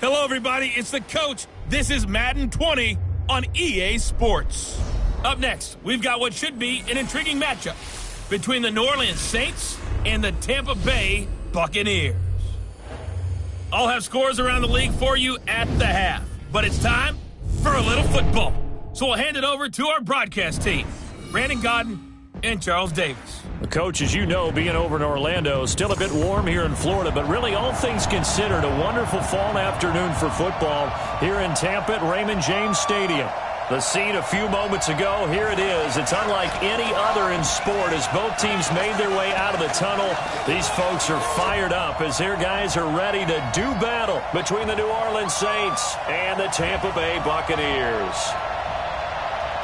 Hello, everybody. It's the coach. This is Madden 20 on EA Sports. Up next, we've got what should be an intriguing matchup between the New Orleans Saints and the Tampa Bay Buccaneers. I'll have scores around the league for you at the half, but it's time for a little football. So we'll hand it over to our broadcast team, Brandon Godden and Charles Davis. Coach, as you know, being over in Orlando, still a bit warm here in Florida, but really all things considered, a wonderful fall afternoon for football here in Tampa at Raymond James Stadium. The scene a few moments ago, here it is. It's unlike any other in sport as both teams made their way out of the tunnel. These folks are fired up as their guys are ready to do battle between the New Orleans Saints and the Tampa Bay Buccaneers.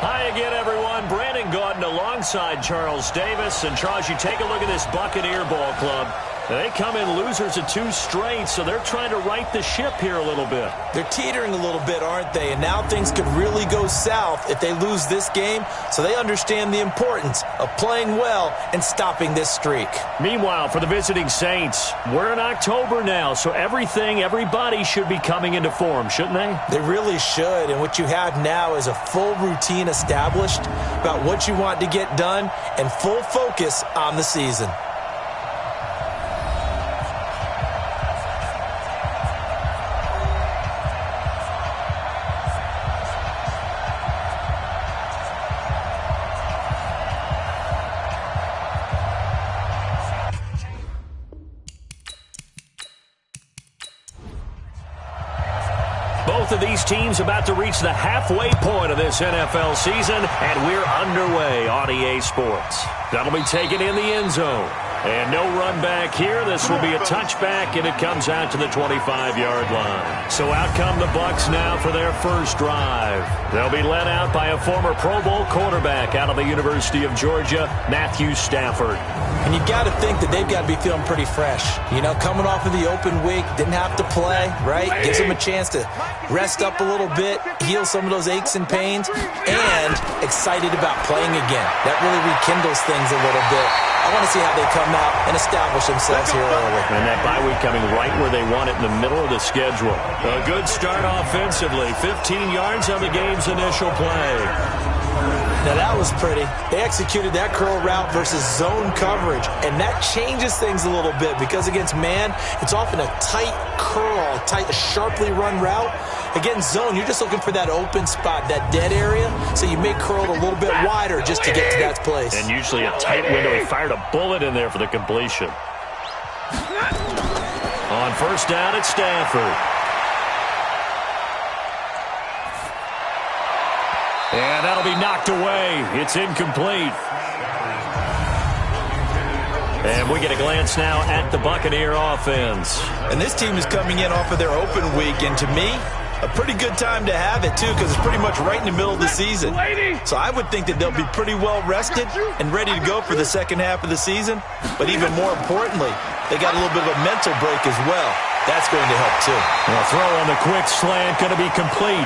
Hi again, everyone. Brandon Gaudin alongside Charles Davis. And, Charles, you take a look at this Buccaneer ball club. They come in losers of 2 straight, so they're trying to right the ship here a little bit. They're teetering a little bit, aren't they? And now things could really go south if they lose this game, so they understand the importance of playing well and stopping this streak. Meanwhile, for the visiting Saints, we're in October now, so everybody should be coming into form, shouldn't they? They really should, and what you have now is a full routine established about what you want to get done and full focus on the season. Both of these teams about to reach the halfway point of this NFL season, and we're underway on EA Sports. That'll be taken in the end zone. And no run back here. This will be a touchback, and it comes out to the 25-yard line. So out come the Bucs now for their first drive. They'll be led out by a former Pro Bowl quarterback out of the University of Georgia, Matthew Stafford. And you got to think that they've got to be feeling pretty fresh. You know, coming off of the open week, didn't have to play, right? Gives them a chance to rest up a little bit, heal some of those aches and pains, and excited about playing again. That really rekindles things a little bit. I want to see how they come out and establish themselves here early. And that bye week coming right where they want it in the middle of the schedule. A good start offensively. 15 yards on the game's initial play. Now that was pretty. They executed that curl route versus zone coverage, and that changes things a little bit because against man, it's often a tight curl, a sharply run route. Against zone, you're just looking for that open spot, that dead area, so you may curl it a little bit wider just to get to that place. And usually a tight window. He fired a bullet in there for the completion. On first down, it's Stafford. And that'll be knocked away. It's incomplete. And we get a glance now at the Buccaneer offense. And this team is coming in off of their open week, and to me, a pretty good time to have it, too, because it's pretty much right in the middle of the season. So I would think that they'll be pretty well rested and ready to go for the second half of the season. But even more importantly, they got a little bit of a mental break as well. That's going to help, too. A throw on the quick slant going to be complete.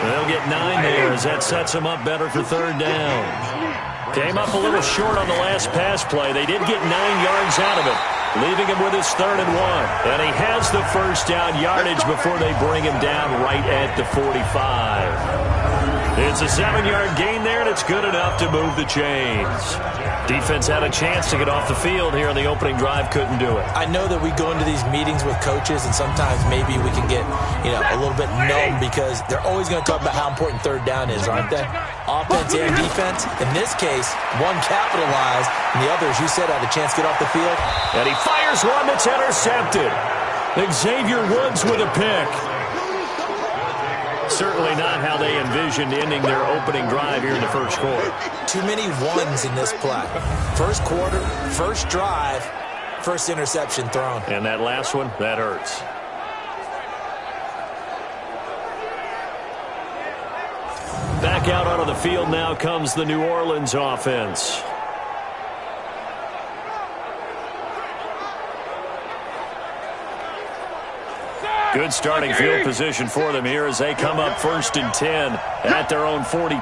They'll get 9 there as that sets them up better for third down. Came up a little short on the last pass play. They did get 9 yards out of it, leaving him with his 3rd and 1. And he has the first down yardage before they bring him down right at the 45. It's a 7-yard gain there, and it's good enough to move the chains. Defense had a chance to get off the field here on the opening drive, couldn't do it. I know that we go into these meetings with coaches, and sometimes maybe we can get, a little bit numb because they're always going to talk about how important third down is, aren't they? Offense and defense. In this case, one capitalized, and the other, as you said, had a chance to get off the field. And he fires one that's intercepted. Xavier Woods with a pick. Certainly not how they envisioned ending their opening drive here in the first quarter. Too many ones in this play. First quarter, first drive, first interception thrown. And that last one, that hurts. Back out onto the field now comes the New Orleans offense. Good starting field position for them here as they come up 1st and 10 at their own 42.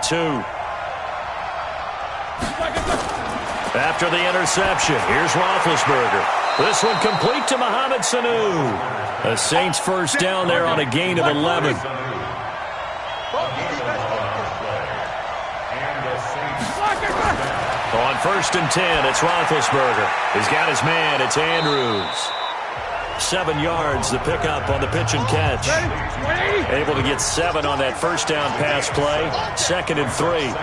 After the interception, here's Roethlisberger. This one complete to Mohamed Sanu. The Saints first down there on a gain of 11. On 1st and 10, it's Roethlisberger. He's got his man. It's Andrews. 7 yards, the pickup on the pitch and catch. Able to get 7 on that first down pass play. 2nd and 3.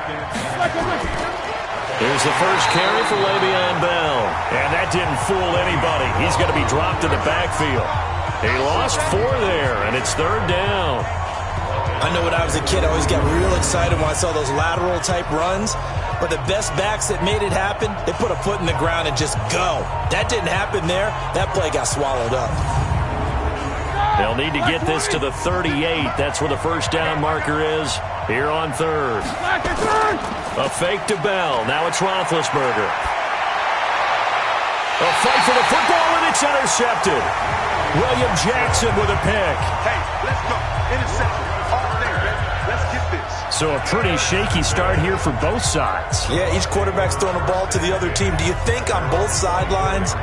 Here's the first carry for Le'Veon Bell. And that didn't fool anybody. He's going to be dropped in the backfield. He lost 4 there, and it's 3rd down. I know when I was a kid, I always got real excited when I saw those lateral-type runs. But the best backs that made it happen, they put a foot in the ground and just go. That didn't happen there. That play got swallowed up. They'll need to get this to the 38. That's where the first down marker is here on 3rd. A fake to Bell. Now it's Roethlisberger. A fight for the football, and it's intercepted. William Jackson with a pick. Hey, let's go. Interception. All there, man. Let's get this. So a pretty shaky start here for both sides. Yeah, each quarterback's throwing a ball to the other team. Do you think on both sidelines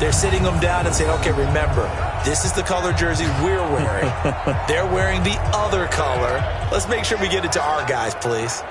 they're sitting them down and saying, okay, remember, this is the color jersey we're wearing. They're wearing the other color. Let's make sure we get it to our guys, please.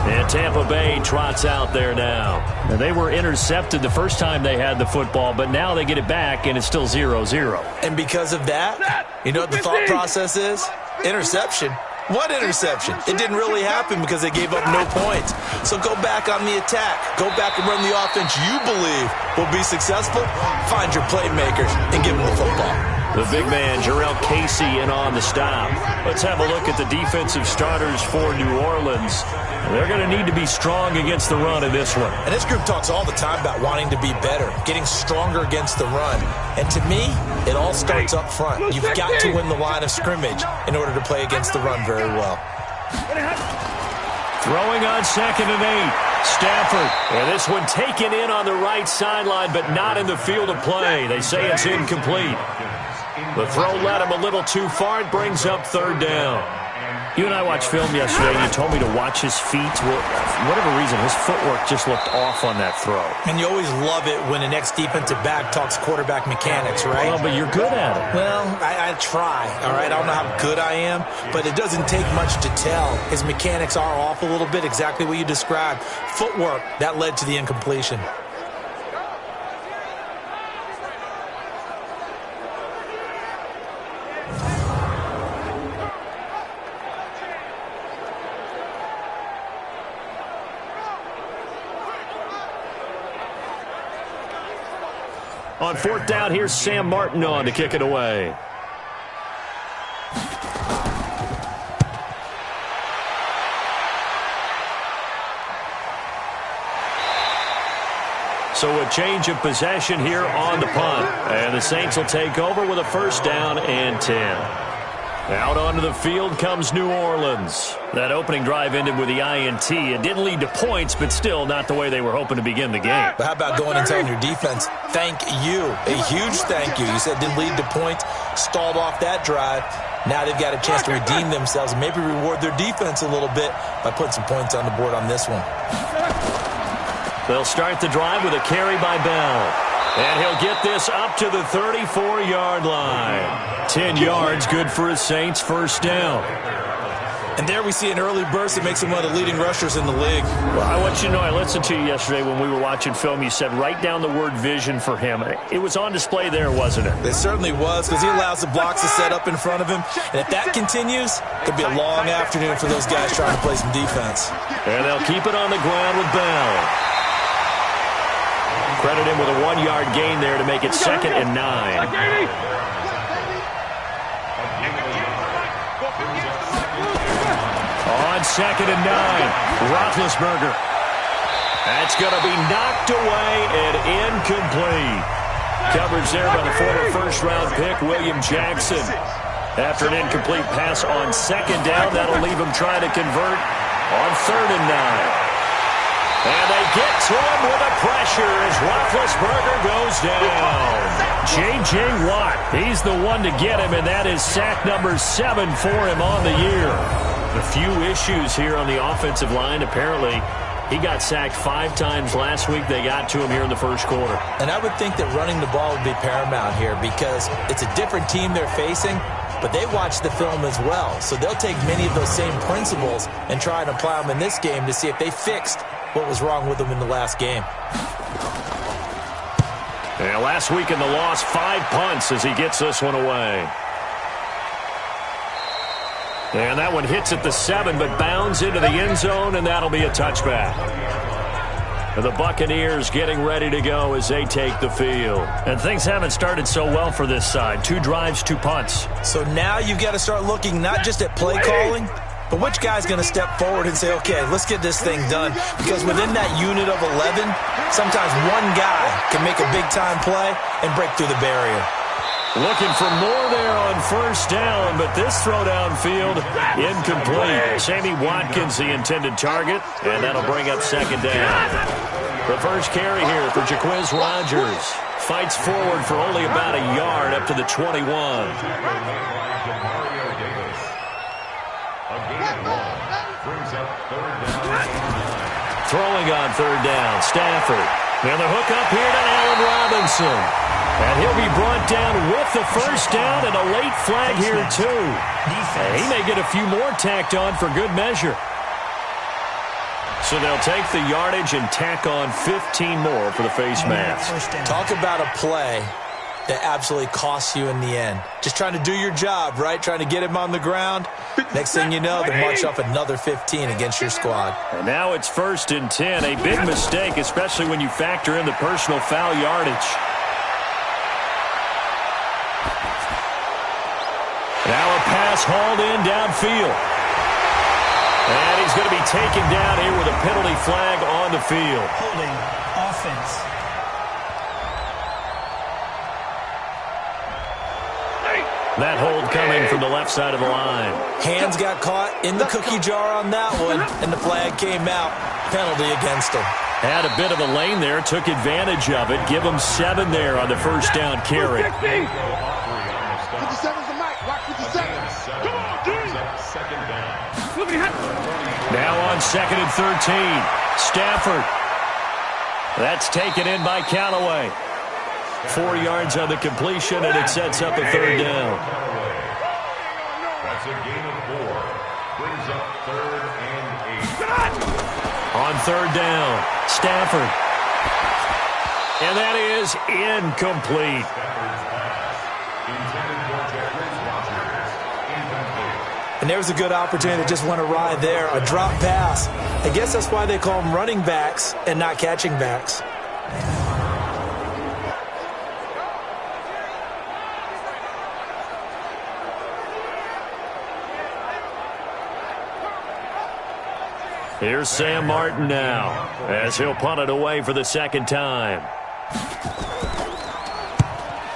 And Tampa Bay trots out there now. Now, they were intercepted the first time they had the football, but now they get it back, and it's still 0-0. And because of that, you know what the thought process is? Interception. What interception? It didn't really happen because they gave up no points. So go back on the attack. Go back and run the offense you believe will be successful. Find your playmakers and give them the football. The big man, Jarrell Casey, in on the stop. Let's have a look at the defensive starters for New Orleans. They're going to need to be strong against the run in this one. And this group talks all the time about wanting to be better, getting stronger against the run. And to me, it all starts up front. You've got to win the line of scrimmage in order to play against the run very well. Throwing on 2nd and 8. Stafford. And this one taken in on the right sideline, but not in the field of play. They say it's incomplete. The throw led him a little too far. It brings up 3rd down. You and I watched film yesterday, and you told me to watch his feet. Well, for whatever reason, his footwork just looked off on that throw. And you always love it when an ex-defensive back talks quarterback mechanics, right? Well, but you're good at it. Well, I try, all right? I don't know how good I am, but it doesn't take much to tell. His mechanics are off a little bit, exactly what you described. Footwork, that led to the incompletion. On 4th down, here's Sam Martin on to kick it away. So a change of possession here on the punt. And the Saints will take over with a 1st down and 10. Out onto the field comes New Orleans. That opening drive ended with the INT. It didn't lead to points, but still not the way they were hoping to begin the game. But how about going and telling your defense, thank you, a huge thank you. You said didn't lead to points, stalled off that drive. Now they've got a chance to redeem themselves and maybe reward their defense a little bit by putting some points on the board on this one. They'll start the drive with a carry by Bell. And he'll get this up to the 34-yard line. 10 yards, good for his Saints' 1st down. And there we see an early burst that makes him one of the leading rushers in the league. Well, I want you to know, I listened to you yesterday when we were watching film. You said write down the word vision for him. It was on display there, wasn't it? It certainly was, because he allows the blocks to set up in front of him. And if that continues, it'll be a long afternoon for those guys trying to play some defense. And they'll keep it on the ground with Bell. Credit him with a 1-yard gain there to make it 2nd and 9. On 2nd and 9, Roethlisberger. That's going to be knocked away and incomplete. Coverage there by the former 1st-round pick, William Jackson. After an incomplete pass on 2nd down, that'll leave him trying to convert on 3rd and 9. And they get to him with the pressure as Roethlisberger goes down. J.J. Watt, he's the one to get him, and that is sack number 7 for him on the year. A few issues here on the offensive line. Apparently, He got sacked 5 times last week. They got to him here in the first quarter. And I would think that running the ball would be paramount here because it's a different team they're facing, but they watch the film as well. So they'll take many of those same principles and try and apply them in this game to see if they fixed what was wrong with them in the last game. And last week in the loss, 5 punts as he gets this one away. And that one hits at the 7, but bounds into the end zone, and that'll be a touchback. And the Buccaneers getting ready to go as they take the field. And things haven't started so well for this side. 2 drives, 2 punts. So now you've got to start looking not just at play calling, but which guy's going to step forward and say, okay, let's get this thing done. Because within that unit of 11, sometimes one guy can make a big-time play and break through the barrier. Looking for more there on first down, but this throw downfield incomplete. Sammy Watkins, the intended target, and that'll bring up second down. The first carry here for Jaquiz Rogers. Fights forward for only about a yard up to the 21. Throwing on third down, Stafford. And the hook up here to Allen Robinson. And he'll be brought down with the first down and a late flag here, too. And he may get a few more tacked on for good measure. So they'll take the yardage and tack on 15 more for the face mask. Talk about a play that absolutely costs you in the end. Just trying to do your job, right? Trying to get him on the ground. Next thing you know, they march off another 15 against your squad. And now it's 1st and 10. A big mistake, especially when you factor in the personal foul yardage. Now a pass hauled in downfield. And he's going to be taken down here with a penalty flag on the field. Holding offense. That hold coming from the left side of the line. Hands got caught in the cookie jar on that one, and the flag came out. Penalty against him. Had a bit of a lane there, took advantage of it. Give him 7 there on the first down carry. Now on 2nd and 13. Stafford. That's taken in by Callaway. 4 yards on the completion, and it sets up a third down. That's a gain of 4. Brings up 3rd and 8. On third down, Stafford. And that is incomplete. And there was a good opportunity that just went awry there. A drop pass. I guess that's why they call them running backs and not catching backs. Here's Sam Martin now as he'll punt it away for the 2nd time.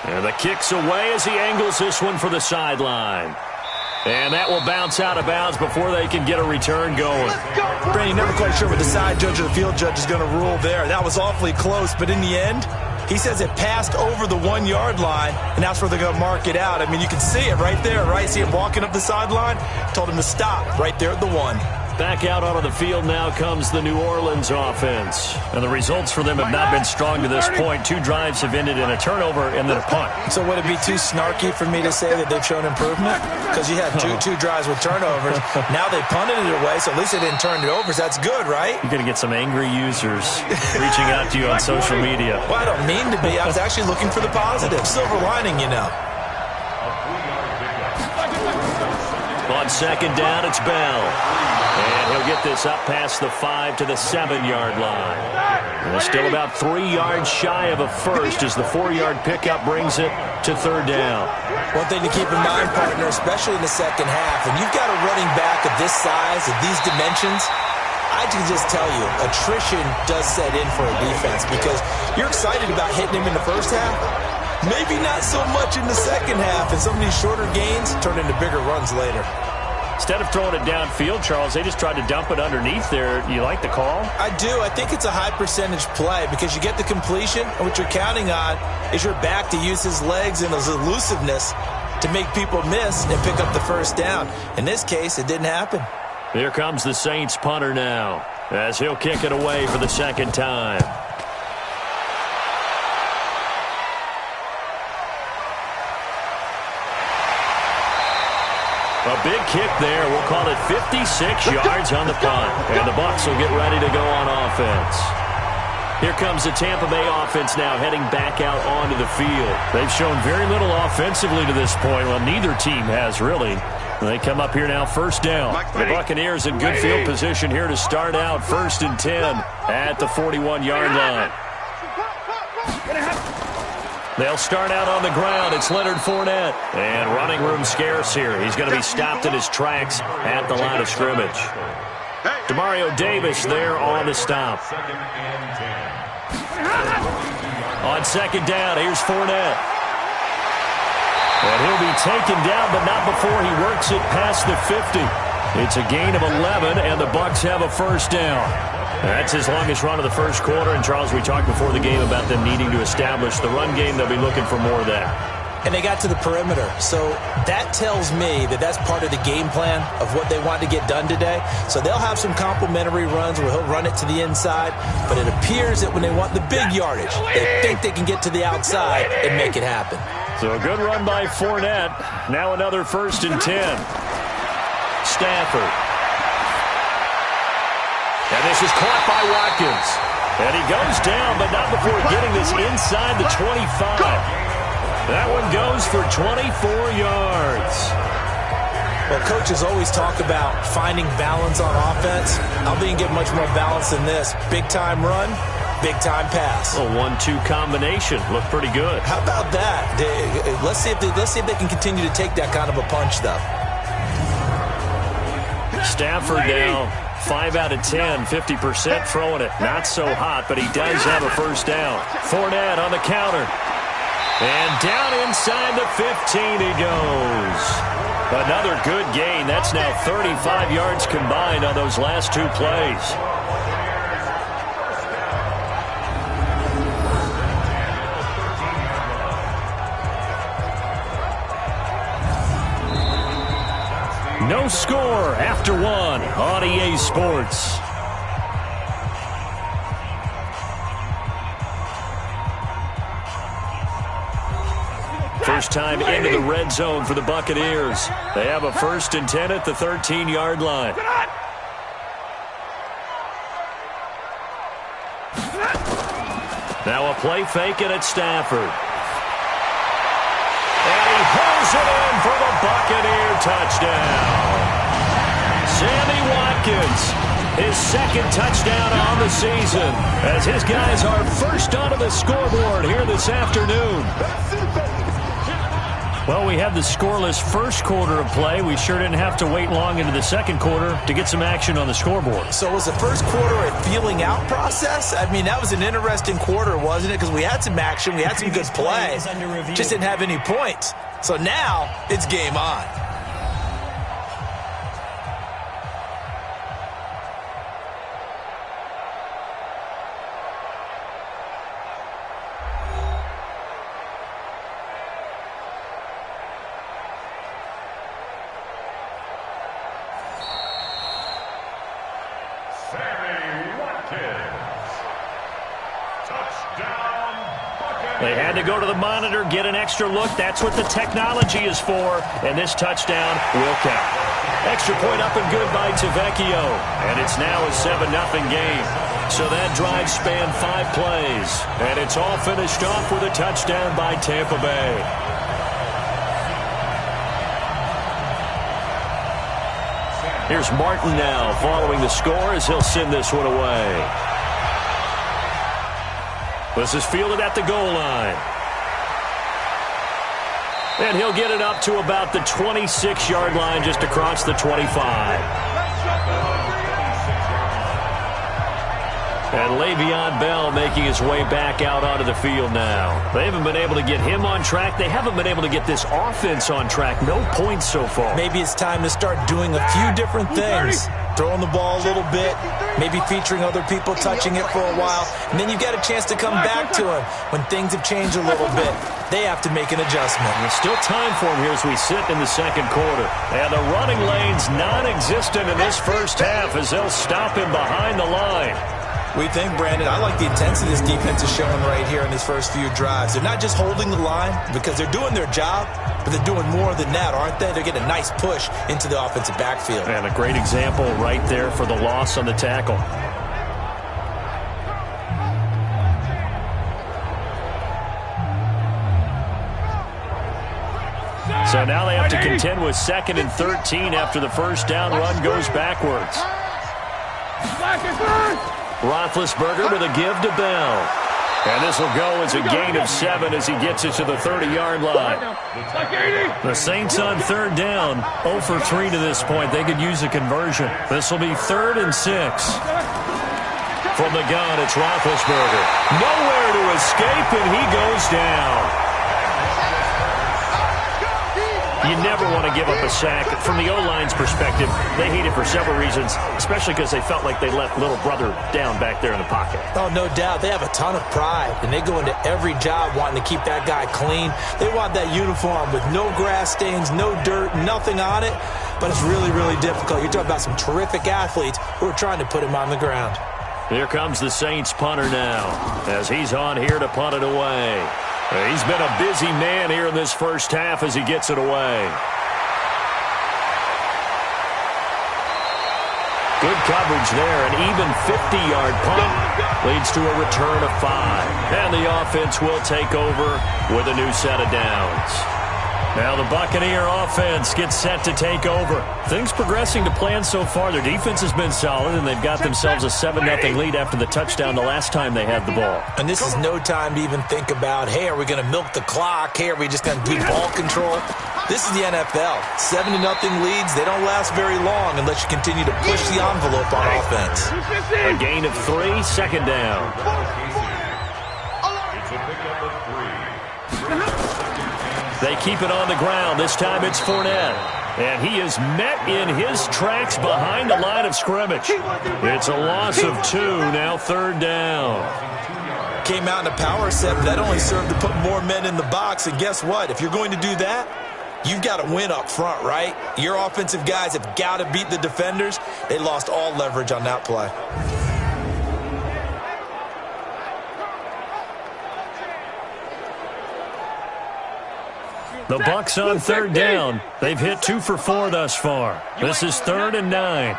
And the kick's away as he angles this one for the sideline. And that will bounce out of bounds before they can get a return going. Brandon, never quite sure what the side judge or the field judge is going to rule there. That was awfully close, but in the end, he says it passed over the 1-yard line, and that's where they're going to mark it out. I mean, you can see it right there, right? See him walking up the sideline? Told him to stop right there at the 1. Back out onto the field now comes the New Orleans offense. And the results for them have not been strong to this point. 2 drives have ended in a turnover and then a punt. So would it be too snarky for me to say that they've shown improvement? Because you had two drives with turnovers. Now they punted it away, so at least they didn't turn it over. So that's good, right? You're going to get some angry users reaching out to you on social media. Well, I don't mean to be. I was actually looking for the positive. Silver lining, you know. On 2nd down, it's Bell. And he'll get this up past the 5 to the 7-yard line. And still about 3 yards shy of a first as the 4-yard pickup brings it to 3rd down. One thing to keep in mind, partner, especially in the second half, when you've got a running back of this size, of these dimensions, I can just tell you, attrition does set in for a defense because you're excited about hitting him in the first half. Maybe not so much in the second half, and some of these shorter gains turn into bigger runs later. Instead of throwing it downfield, Charles, they just tried to dump it underneath there. Do you like the call? I do. I think it's a high-percentage play because you get the completion, and what you're counting on is your back to use his legs and his elusiveness to make people miss and pick up the first down. In this case, it didn't happen. Here comes the Saints punter now, as he'll kick it away for the second time. A big kick there. We'll call it 56 yards on the punt. And the Bucs will get ready to go on offense. Here comes the Tampa Bay offense now heading back out onto the field. They've shown very little offensively to this point. Well, neither team has really. They come up here now first down. The Buccaneers in good field position here to start out 1st and 10 at the 41-yard line. They'll start out on the ground. It's Leonard Fournette. And running room scarce here. He's going to be stopped in his tracks at the line of scrimmage. Demario Davis there on the stop. On second down, here's Fournette. And he'll be taken down, but not before he works it past the 50. It's a gain of 11, and the Bucs have a first down. That's his longest run of the first quarter. And, Charles, we talked before the game about them needing to establish the run game. They'll be looking for more of that. And they got to the perimeter. So that tells me that that's part of the game plan of what they want to get done today. So they'll have some complementary runs where he'll run it to the inside. But it appears that when they want the big yardage, they think they can get to the outside and make it happen. So a good run by Fournette. Now another 1st and 10. Stafford. And this is caught by Watkins. And he goes down, but not before getting this inside the 25. That one goes for 24 yards. Well, coaches always talk about finding balance on offense. I think you get much more balance than this. Big-time run, big-time pass. A 1-2 combination. Looked pretty good. How about that? Let's see if they can continue to take that kind of a punch, though. Stafford now 5 out of 10, 50% throwing it. Not so hot, but he does have a first down. Fournette on the counter. And down inside the 15 he goes. Another good gain. That's now 35 yards combined on those last 2 plays. No score after 1 on EA Sports. First time into the red zone for the Buccaneers. They have a 1st and 10 at the 13-yard line. Now a play fake and it's Stafford. And he pulls it in for the Buccaneer touchdown. Sammy Watkins, his 2nd touchdown on the season, as his guys are first onto the scoreboard here this afternoon. Well, we had the scoreless first quarter of play. We sure didn't have to wait long into the second quarter to get some action on the scoreboard. So was the first quarter a feeling out process? I mean, that was an interesting quarter, wasn't it? Because we had some action, we had some good play, just didn't have any points. So now it's game on. They had to go to the monitor, get an extra look. That's what the technology is for. And this touchdown will count. Extra point up and good by Tavecchio. And it's now a 7-0 game. So that drive spanned 5 plays. And it's all finished off with a touchdown by Tampa Bay. Here's Martin now following the score as he'll send this one away. This is fielded at the goal line. And he'll get it up to about the 26-yard line just across the 25. And Le'Veon Bell making his way back out onto the field now. They haven't been able to get him on track. They haven't been able to get this offense on track. No points so far. Maybe it's time to start doing a few different things. Throwing the ball a little bit, maybe featuring other people touching it for a while, and then you get a chance to come back to him when things have changed a little bit. They have to make an adjustment. There's still time for him here as we sit in the second quarter. And the running lane's non-existent in this first half as they'll stop him behind the line. We think, Brandon, I like the intensity this defense is showing right here in these first few drives. They're not just holding the line because they're doing their job, but they're doing more than that, aren't they? They're getting a nice push into the offensive backfield. And a great example right there for the loss on the tackle. So now they have to contend with 2nd and 13 after the first down run goes backwards. Roethlisberger with a give to Bell. And this will go as a gain of 7 as he gets it to the 30-yard line. The Saints on 3rd down, 0 for 3 to this point. They could use a conversion. This will be 3rd and 6. From the gun, it's Roethlisberger. Nowhere to escape, and he goes down. You never want to give up a sack. From the O-line's perspective, they hate it for several reasons, especially because they felt like they let little brother down back there in the pocket. Oh, no doubt. They have a ton of pride, and they go into every job wanting to keep that guy clean. They want that uniform with no grass stains, no dirt, nothing on it, but it's really, really difficult. You're talking about some terrific athletes who are trying to put him on the ground. Here comes the Saints punter now as he's on here to punt it away. He's been a busy man here in this first half as he gets it away. Good coverage there. An even 50-yard punt leads to a return of 5. And the offense will take over with a new set of downs. Now the Buccaneer offense gets set to take over. Things progressing to plan so far. Their defense has been solid, and they've got themselves a 7-0 lead after the touchdown the last time they had the ball. And this is no time to even think about, hey, are we going to milk the clock? Hey, are we just going to do ball control? This is the NFL. 7-0 leads, they don't last very long unless you continue to push the envelope on offense. A gain of 3, 2nd down. It's a pickup of 3. They keep it on the ground. This time it's Fournette. And he is met in his tracks behind the line of scrimmage. It's a loss of 2, now 3rd down. Came out in a power set, but that only served to put more men in the box. And guess what? If you're going to do that, you've got to win up front, right? Your offensive guys have got to beat the defenders. They lost all leverage on that play. The Bucs on 3rd down. They've hit 2 for 4 thus far. This is 3rd and 9.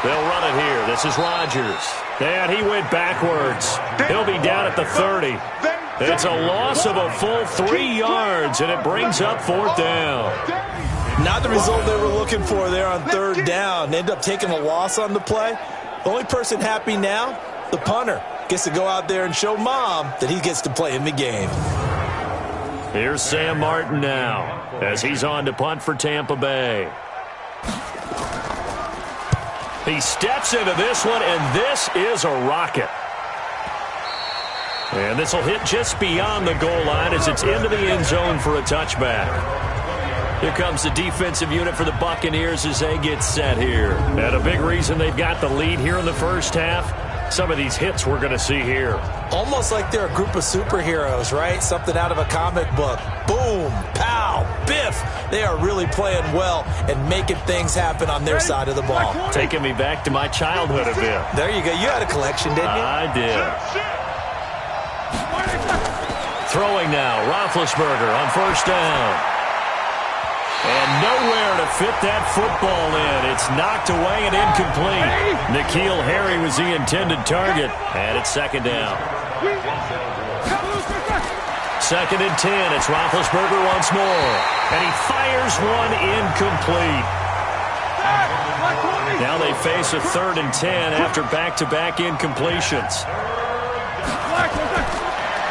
They'll run it here. This is Rodgers. And he went backwards. He'll be down at the 30. It's a loss of a full 3 yards, and it brings up 4th down. Not the result they were looking for there on 3rd down. They end up taking a loss on the play. The only person happy now, the punter, gets to go out there and show mom that he gets to play in the game. Here's Sam Martin now as he's on to punt for Tampa Bay. He steps into this one, and this is a rocket. And this will hit just beyond the goal line as it's into the end zone for a touchback. Here comes the defensive unit for the Buccaneers as they get set here. And a big reason they've got the lead here in the first half, some of these hits we're going to see here. Almost like they're a group of superheroes, right? Something out of a comic book. Boom, pow, biff. They are really playing well and making things happen on their side of the ball. Taking me back to my childhood a bit. There you go. You had a collection, didn't you? I did. Throwing now, Roethlisberger on 1st down. And nowhere to fit that football in. It's knocked away and incomplete. N'Keal Harry was the intended target. And it's 2nd down. 2nd and 10. It's Roethlisberger once more. And he fires one incomplete. Now they face a 3rd and 10 after back-to-back incompletions.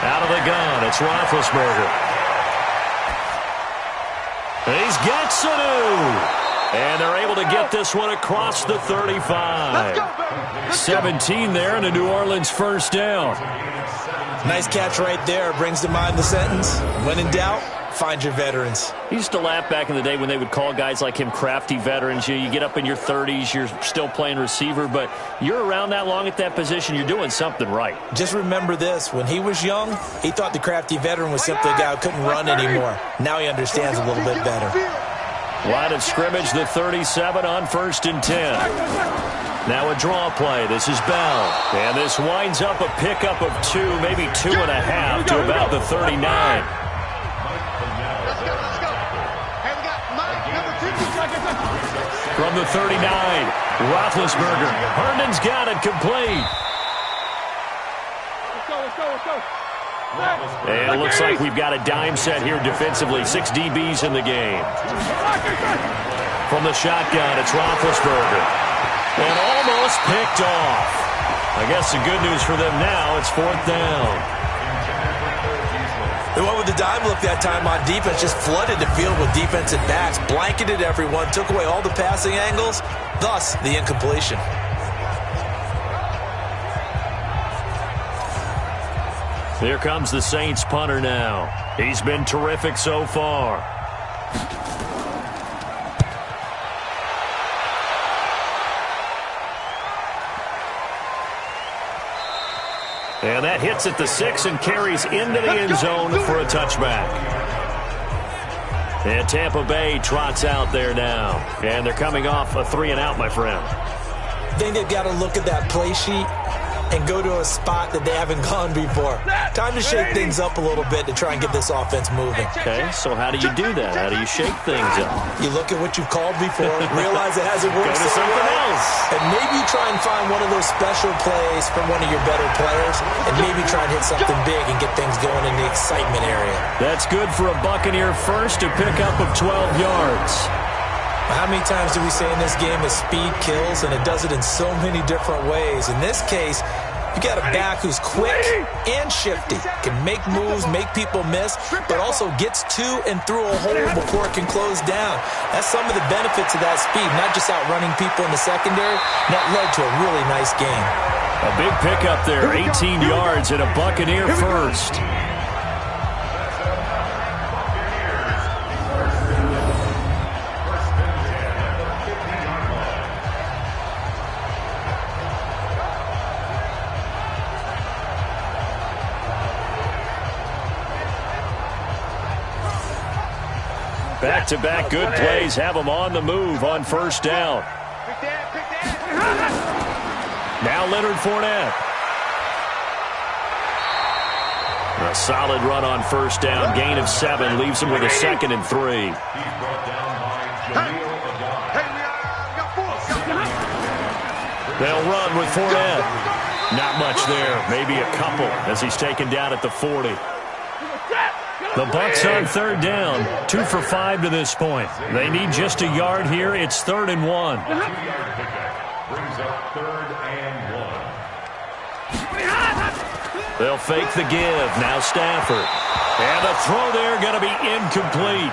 Out of the gun, it's Roethlisberger. He's got Sanu. And they're able to get this one across the 35. 17 there and a New Orleans first down. Nice catch right there. Brings to mind the sentence, when in doubt, find your veterans. He used to laugh back in the day when they would call guys like him crafty veterans. You get up in your 30s, you're still playing receiver, but you're around that long at that position, you're doing something right. Just remember this. When he was young, he thought the crafty veteran was simply a guy who couldn't run anymore. Now he understands a little bit better. Line of scrimmage, the 37 on 1st and 10. Now a draw play. This is Bell. And this winds up a pickup of 2, maybe 2.5 to about the 39. From the 39, Roethlisberger. Herndon's got it complete. Let's go. And it looks like we've got a dime set here defensively. 6 DBs in the game. From the shotgun, it's Roethlisberger. And almost picked off. I guess the good news for them now, it's 4th down. They went with the dime look that time on defense, just flooded the field with defensive backs, blanketed everyone, took away all the passing angles, thus the incompletion. Here comes the Saints punter now. He's been terrific so far. And that hits at the 6 and carries into the end zone for a touchback. And Tampa Bay trots out there now. And they're coming off a 3-and-out, my friend. I think they've got to look at that play sheet and go to a spot that they haven't gone before. Time to shake things up a little bit to try and get this offense moving. Okay, so how do you do that? How do you shake things up? You look at what you've called before, realize it hasn't worked Go to so something well, else. and maybe try and find one of those special plays from one of your better players, and maybe try and hit something big and get things going in the excitement area. That's good for a Buccaneer first, a pickup of 12 yards. How many times do we say in this game that speed kills, and it does it in so many different ways? In this case, you got a back who's quick and shifty, can make moves, make people miss, but also gets to and through a hole before it can close down. That's some of the benefits of that speed, not just outrunning people in the secondary. That led to a really nice game. A big pickup there, 18 yards and a Buccaneer first. Back-to-back good plays have them on the move on 1st down. Now Leonard Fournette. A solid run on 1st down. Gain of 7 leaves him with a 2nd and 3. They'll run with Fournette. Not much there. Maybe a couple as he's taken down at the 40. The Bucs on 3rd down, 2 for 5 to this point. They need just a yard here. It's 3rd and 1. Brings up 3rd and 1. They'll fake the give. Now Stafford. And the throw there going to be incomplete.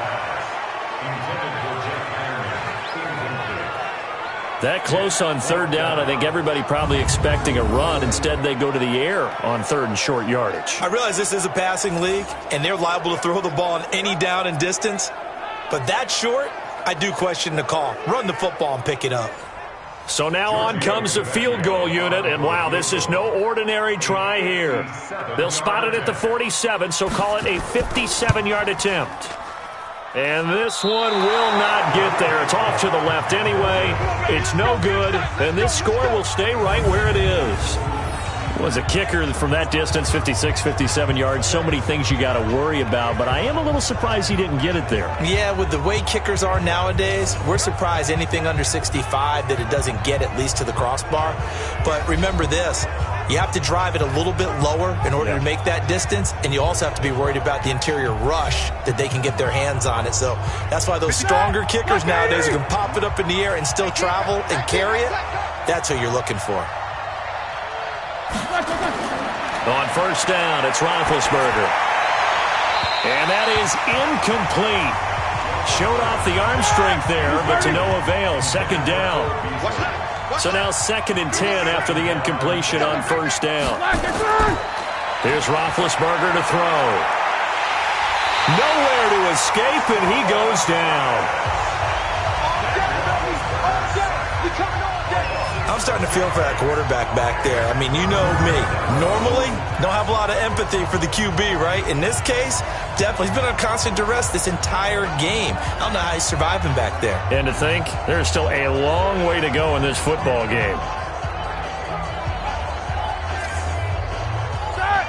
That close on 3rd down, I think everybody probably expecting a run. Instead, they go to the air on 3rd and short yardage. I realize this is a passing league, and they're liable to throw the ball on any down and distance. But that short, I do question the call. Run the football and pick it up. So now on comes the field goal unit, and wow, this is no ordinary try here. They'll spot it at the 47, so call it a 57-yard attempt. And this one will not get there. It's off to the left anyway. It's no good, and this score will stay right where it is. Was a kicker from that distance, 56, 57 yards. So many things you got to worry about, but I am a little surprised he didn't get it there. Yeah, with the way kickers are nowadays, we're surprised anything under 65 that it doesn't get at least to the crossbar. But remember this, you have to drive it a little bit lower in order to make that distance, and you also have to be worried about the interior rush that they can get their hands on it. So that's why those stronger kickers nowadays who can pop it up in the air and still travel and carry it, that's who you're looking for. On 1st down, it's Roethlisberger. And that is incomplete. Showed off the arm strength there, but to no avail. Second down. So now 2nd and 10 after the incompletion on first down. Here's Roethlisberger to throw. Nowhere to escape, and he goes down. I'm starting to feel for that quarterback back there. I mean, you know me. Normally, don't have a lot of empathy for the QB, right? In this case, definitely. He's been under constant duress this entire game. I don't know how he's surviving back there. And to think, there's still a long way to go in this football game.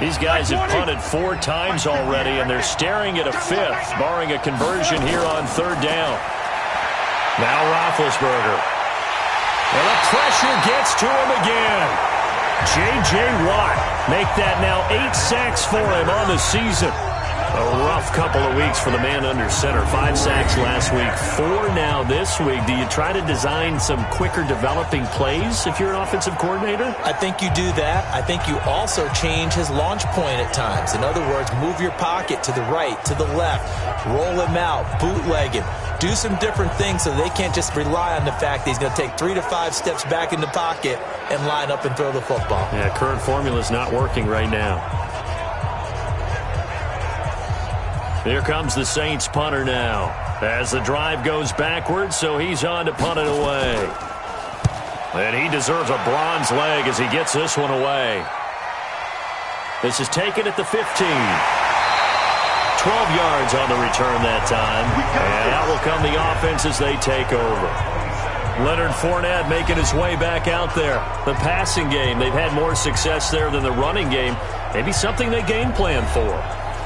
These guys have punted 4 times already, and they're staring at a 5th, barring a conversion here on 3rd down. Now Roethlisberger. And the pressure gets to him again. J.J. Watt make that now 8 sacks for him on the season. A rough couple of weeks for the man under center. 5 sacks last week, 4 now this week. Do you try to design some quicker developing plays if you're an offensive coordinator? I think you do that. I think you also change his launch point at times. In other words, move your pocket to the right, to the left, roll him out, bootleg him. Do some different things so they can't just rely on the fact that he's going to take 3 to 5 steps back in the pocket and line up and throw the football. Yeah, current formula is not working right now. Here comes the Saints punter now. As the drive goes backwards, so he's on to punt it away. And he deserves a bronze leg as he gets this one away. This is taken at the 15. 12 yards on the return that time. And out will come the offense as they take over. Leonard Fournette making his way back out there. The passing game, they've had more success there than the running game. Maybe something they game plan for.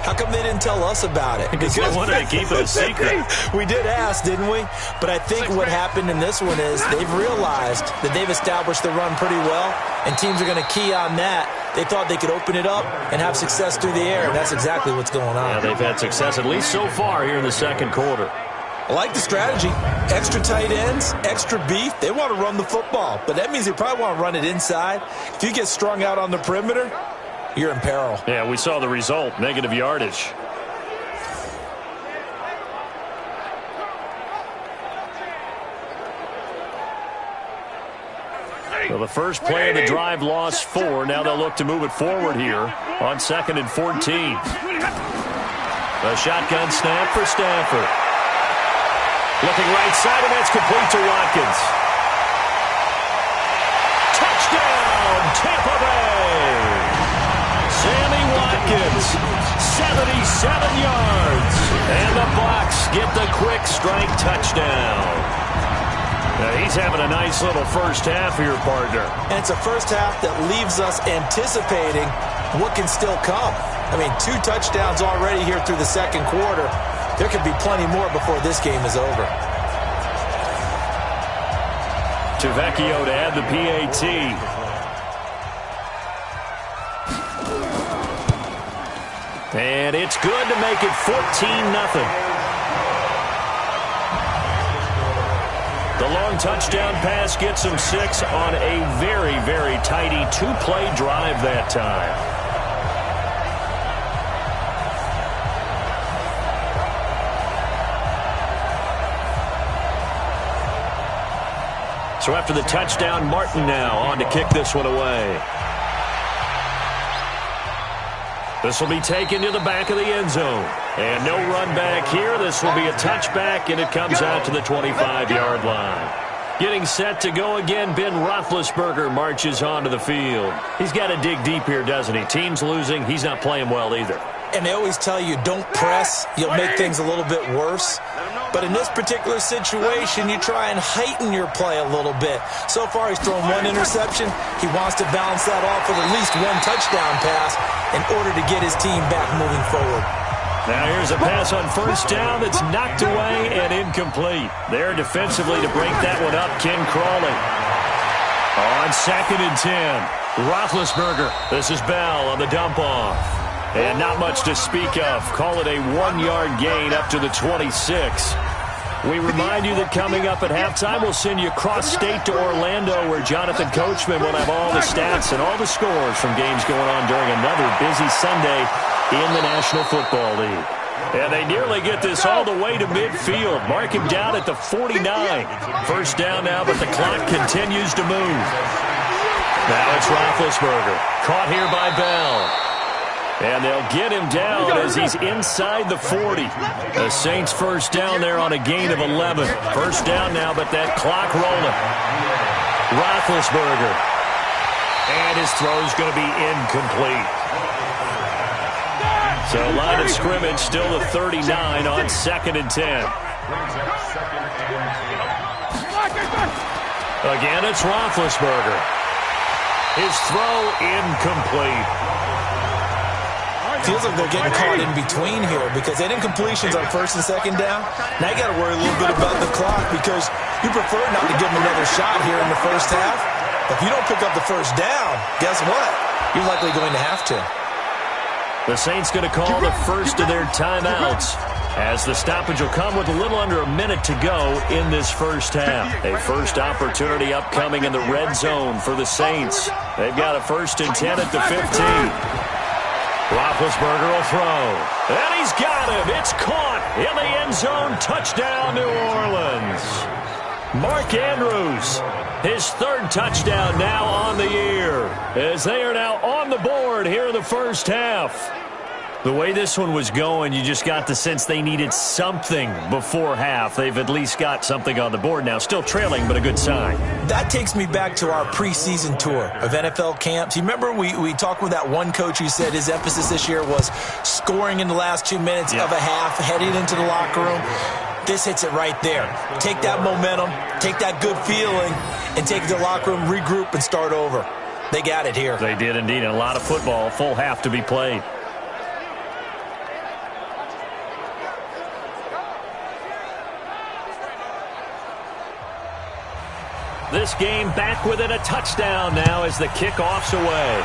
How come they didn't tell us about it? Because they wanted to keep it a secret. We did ask, didn't we? But I think what happened in this one is they've realized that they've established the run pretty well, and teams are going to key on that. They thought they could open it up and have success through the air, and that's exactly what's going on. Yeah, they've had success at least so far here in the second quarter. I like the strategy. Extra tight ends, extra beef. They want to run the football, but that means they probably want to run it inside. If you get strung out on the perimeter, you're in peril. Yeah, we saw the result, negative yardage. So the first play of the drive lost 4. Now they'll look to move it forward here on 2nd and 14. A shotgun snap for Stafford. Looking right side, and that's complete to Watkins. Touchdown, Tampa Bay! Sammy Watkins, 77 yards. And the Bucs get the quick strike touchdown. Now he's having a nice little first half here, partner. And it's a first half that leaves us anticipating what can still come. I mean, 2 touchdowns already here through the second quarter. There could be plenty more before this game is over. Tavecchio to add the PAT. And it's good to make it 14-0. The long touchdown pass gets him 6 on a very, very tidy 2-play drive that time. So after the touchdown, Martin now on to kick this one away. This will be taken to the back of the end zone. And no run back here. This will be a touchback, and it comes out to the 25-yard line. Getting set to go again, Ben Roethlisberger marches onto the field. He's got to dig deep here, doesn't he? Team's losing. He's not playing well either. And they always tell you, don't press. You'll make things a little bit worse. But in this particular situation, you try and heighten your play a little bit. So far, he's thrown 1 interception. He wants to balance that off with at least 1 touchdown pass in order to get his team back moving forward. Now here's a pass on first down that's knocked away and incomplete. There defensively to break that one up, Ken Crawley. On 2nd and 10, Roethlisberger. This is Bell on the dump off. And not much to speak of. Call it a 1-yard gain up to the 26. We remind you that coming up at halftime, we'll send you cross-state to Orlando, where Jonathan Coachman will have all the stats and all the scores from games going on during another busy Sunday in the National Football League. And they nearly get this all the way to midfield. Mark him down at the 49. First down now, but the clock continues to move. Now it's Roethlisberger. Caught here by Bell. And they'll get him down as he's inside the 40. The Saints first down there on a gain of 11. First down now, but that clock rolling. Roethlisberger. And his throw's going to be incomplete. So line of scrimmage still the 39 on 2nd and 10. Again, it's Roethlisberger. His throw incomplete. Feels like they're getting caught in between here because they didn't completions on 1st and 2nd down. Now you got to worry a little bit about the clock because you prefer not to give them another shot here in the first half. If you don't pick up the first down, guess what? You're likely going to have to. The Saints going to call the first of their timeouts as the stoppage will come with a little under a minute to go in this first half. A first opportunity upcoming in the red zone for the Saints. They've got a 1st and 10 at the 15. Roethlisberger will throw. And he's got him. It's caught in the end zone. Touchdown, New Orleans. Mark Andrews, his 3rd touchdown now on the year, as they are now on the board here in the first half. The way this one was going, you just got the sense they needed something before half. They've at least got something on the board now. Still trailing, but a good sign. That takes me back to our preseason tour of NFL camps. You remember we talked with that one coach who said his emphasis this year was scoring in the last 2 minutes of a half, heading into the locker room. This hits it right there. Take that momentum, take that good feeling, and take it to the locker room, regroup, and start over. They got it here. They did indeed. And a lot of football, full half to be played. This game back within a touchdown now as the kickoff's away.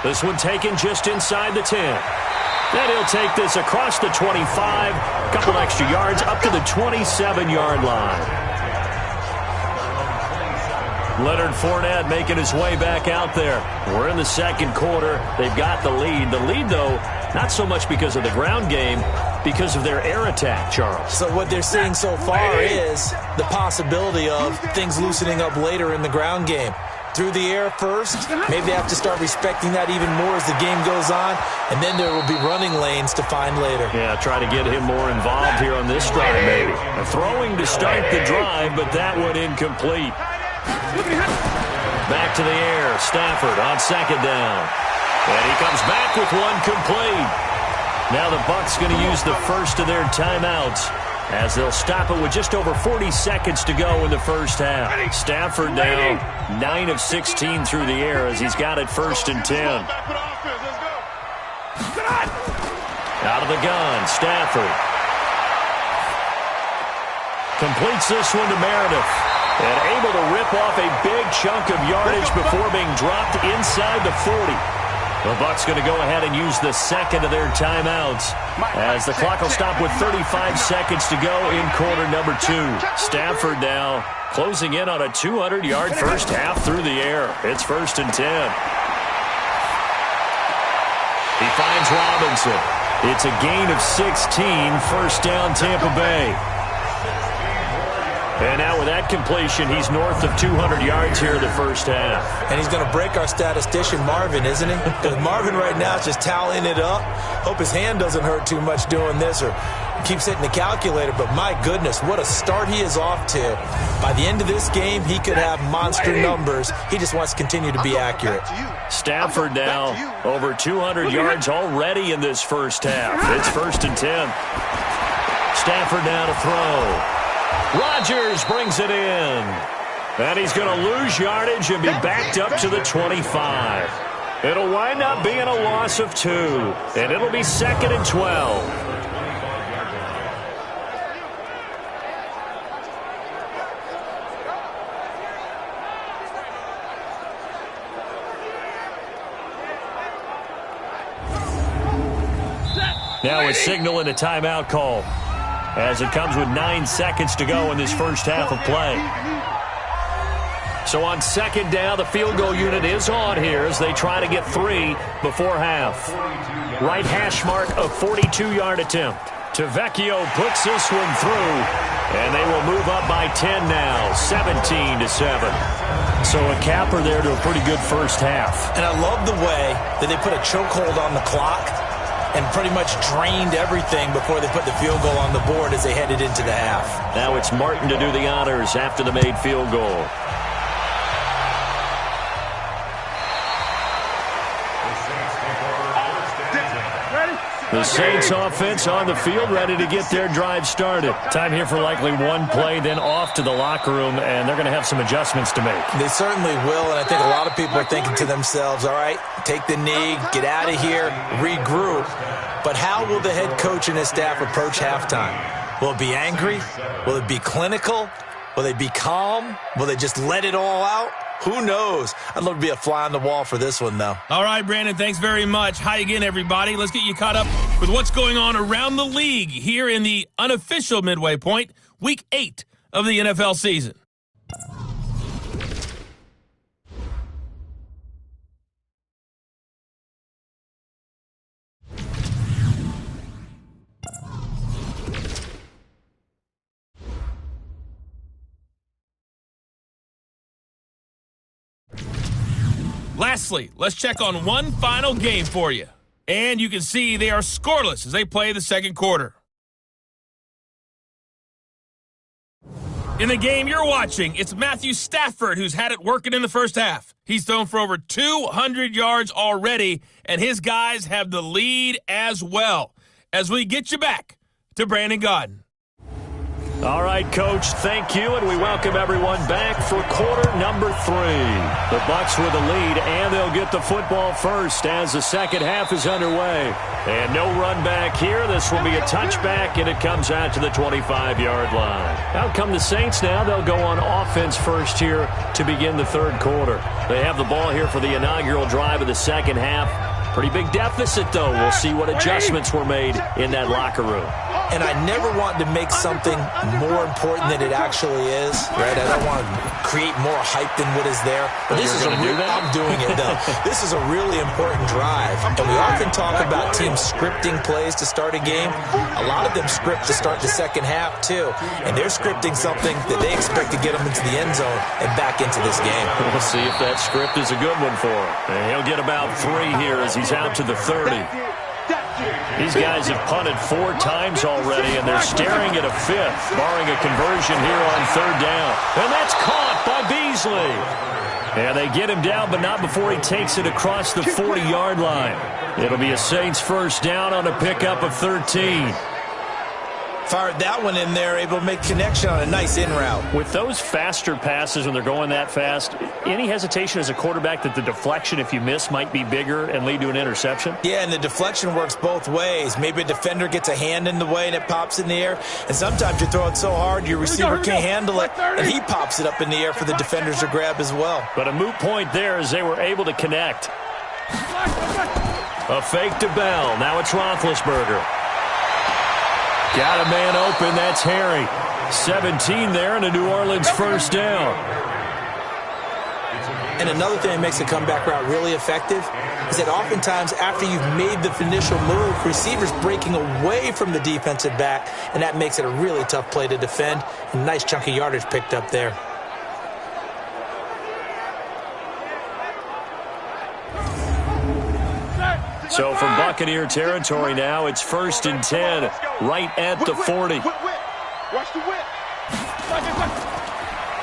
This one taken just inside the 10. Then he'll take this across the 25, a couple extra yards up to the 27-yard line. Leonard Fournette making his way back out there. We're in the 2nd quarter. They've got the lead. The lead, though, not so much because of the ground game, because of their air attack, Charles. So what they're seeing so far is the possibility of things loosening up later in the ground game. Through the air first, maybe they have to start respecting that even more as the game goes on, and then there will be running lanes to find later. Yeah, try to get him more involved here on this drive, maybe. A throwing to start the drive, but that one incomplete. Back to the air, Stafford on 2nd down. And he comes back with one complete. Now the Bucs going to use the first of their timeouts as they'll stop it with just over 40 seconds to go in the first half. Stafford now 9 of 16 through the air as he's got it 1st and 10. Out of the gun, Stafford. Completes this one to Meredith. And able to rip off a big chunk of yardage before being dropped inside the 40. The Bucs going to go ahead and use the second of their timeouts as the clock will stop with 35 seconds to go in quarter number 2. Stafford now closing in on a 200-yard first half through the air. It's 1st and 10. He finds Robinson. It's a gain of 16, first down Tampa Bay. And now with that completion, he's north of 200 yards here in the first half. And he's going to break our statistician, Marvin, isn't he? Because Marvin right now is just tallying it up. Hope his hand doesn't hurt too much doing this or keeps hitting the calculator. But my goodness, what a start he is off to. By the end of this game, he could have monster numbers. He just wants to continue to be accurate. Stafford now over 200 yards already in this first half. It's 1st and 10. Stafford now to throw. Rodgers brings it in. And he's going to lose yardage and be backed up to the 25. It'll wind up being a loss of 2. And it'll be 2nd and 12. Now a signal and a timeout call, as it comes with 9 seconds to go in this first half of play. So on second down, the field goal unit is on here as they try to get 3 before half. Right hash mark, a 42-yard attempt. Tavecchio puts this one through, and they will move up by 10 now, 17-7. So a capper there to a pretty good first half. And I love the way that they put a chokehold on the clock and pretty much drained everything before they put the field goal on the board as they headed into the half. Now it's Martin to do the honors after the made field goal. The Saints offense on the field, ready to get their drive started. Time here for likely one play, then off to the locker room, and they're going to have some adjustments to make. They certainly will, and I think a lot of people are thinking to themselves, all right, take the knee, get out of here, regroup. But how will the head coach and his staff approach halftime? Will it be angry? Will it be clinical? Will they be calm? Will they just let it all out? Who knows? I'd love to be a fly on the wall for this one, though. All right, Brandon, thanks very much. Hi again, everybody. Let's get you caught up with what's going on around the league here in the unofficial midway point, Week 8 of the NFL season. Lastly, let's check on one final game for you. And you can see they are scoreless as they play the second quarter. In the game you're watching, it's Matthew Stafford who's had it working in the first half. He's thrown for over 200 yards already, and his guys have the lead as well. As we get you back to Brandon Gaudin. All right, Coach, thank you, and we welcome everyone back for quarter number 3. The Bucs with the lead, and they'll get the football first as the second half is underway. And no run back here. This will be a touchback, and it comes out to the 25-yard line. Out come the Saints now. They'll go on offense first here to begin the third quarter. They have the ball here for the inaugural drive of the second half. Pretty big deficit, though. We'll see what adjustments were made in that locker room. And I never want to make something more important than it actually is, right? I don't want to create more hype than what is there. But this is I'm doing it, though. This is a really important drive. And we often talk about teams scripting plays to start a game. A lot of them script to start the second half, too. And they're scripting something that they expect to get them into the end zone and back into this game. We'll see if that script is a good one for him. And he'll get about 3 here as he's out to the 30. These guys have punted 4 times already, and they're staring at a 5th, barring a conversion here on third down. And that's caught by Beasley. And they get him down, but not before he takes it across the 40-yard line. It'll be a Saints first down on a pickup of 13. Fired that one in there, able to make connection on a nice in route. With those faster passes when they're going that fast, any hesitation as a quarterback that the deflection, if you miss, might be bigger and lead to an interception? Yeah, and the deflection works both ways. Maybe a defender gets a hand in the way and it pops in the air. And sometimes you throw it so hard your receiver can't handle it, and he pops it up in the air for the defenders to grab as well. But a moot point there as they were able to connect. A fake to Bell. Now it's Roethlisberger. Got a man open. That's Harry. 17 there and a New Orleans first down. And another thing that makes the comeback route really effective is that oftentimes after you've made the initial move, receivers breaking away from the defensive back, and that makes it a really tough play to defend. A nice chunk of yardage picked up there. So from Buccaneer territory now, it's 1st and 10, right at the 40.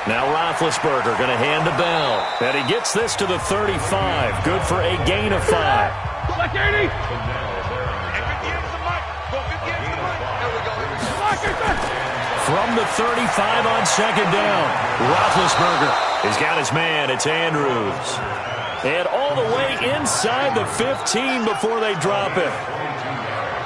Now Roethlisberger going to hand to Bell. And he gets this to the 35. Good for a gain of 5. From the 35 on second down, Roethlisberger has got his man. It's Andrews. And all the way inside the 15 before they drop it.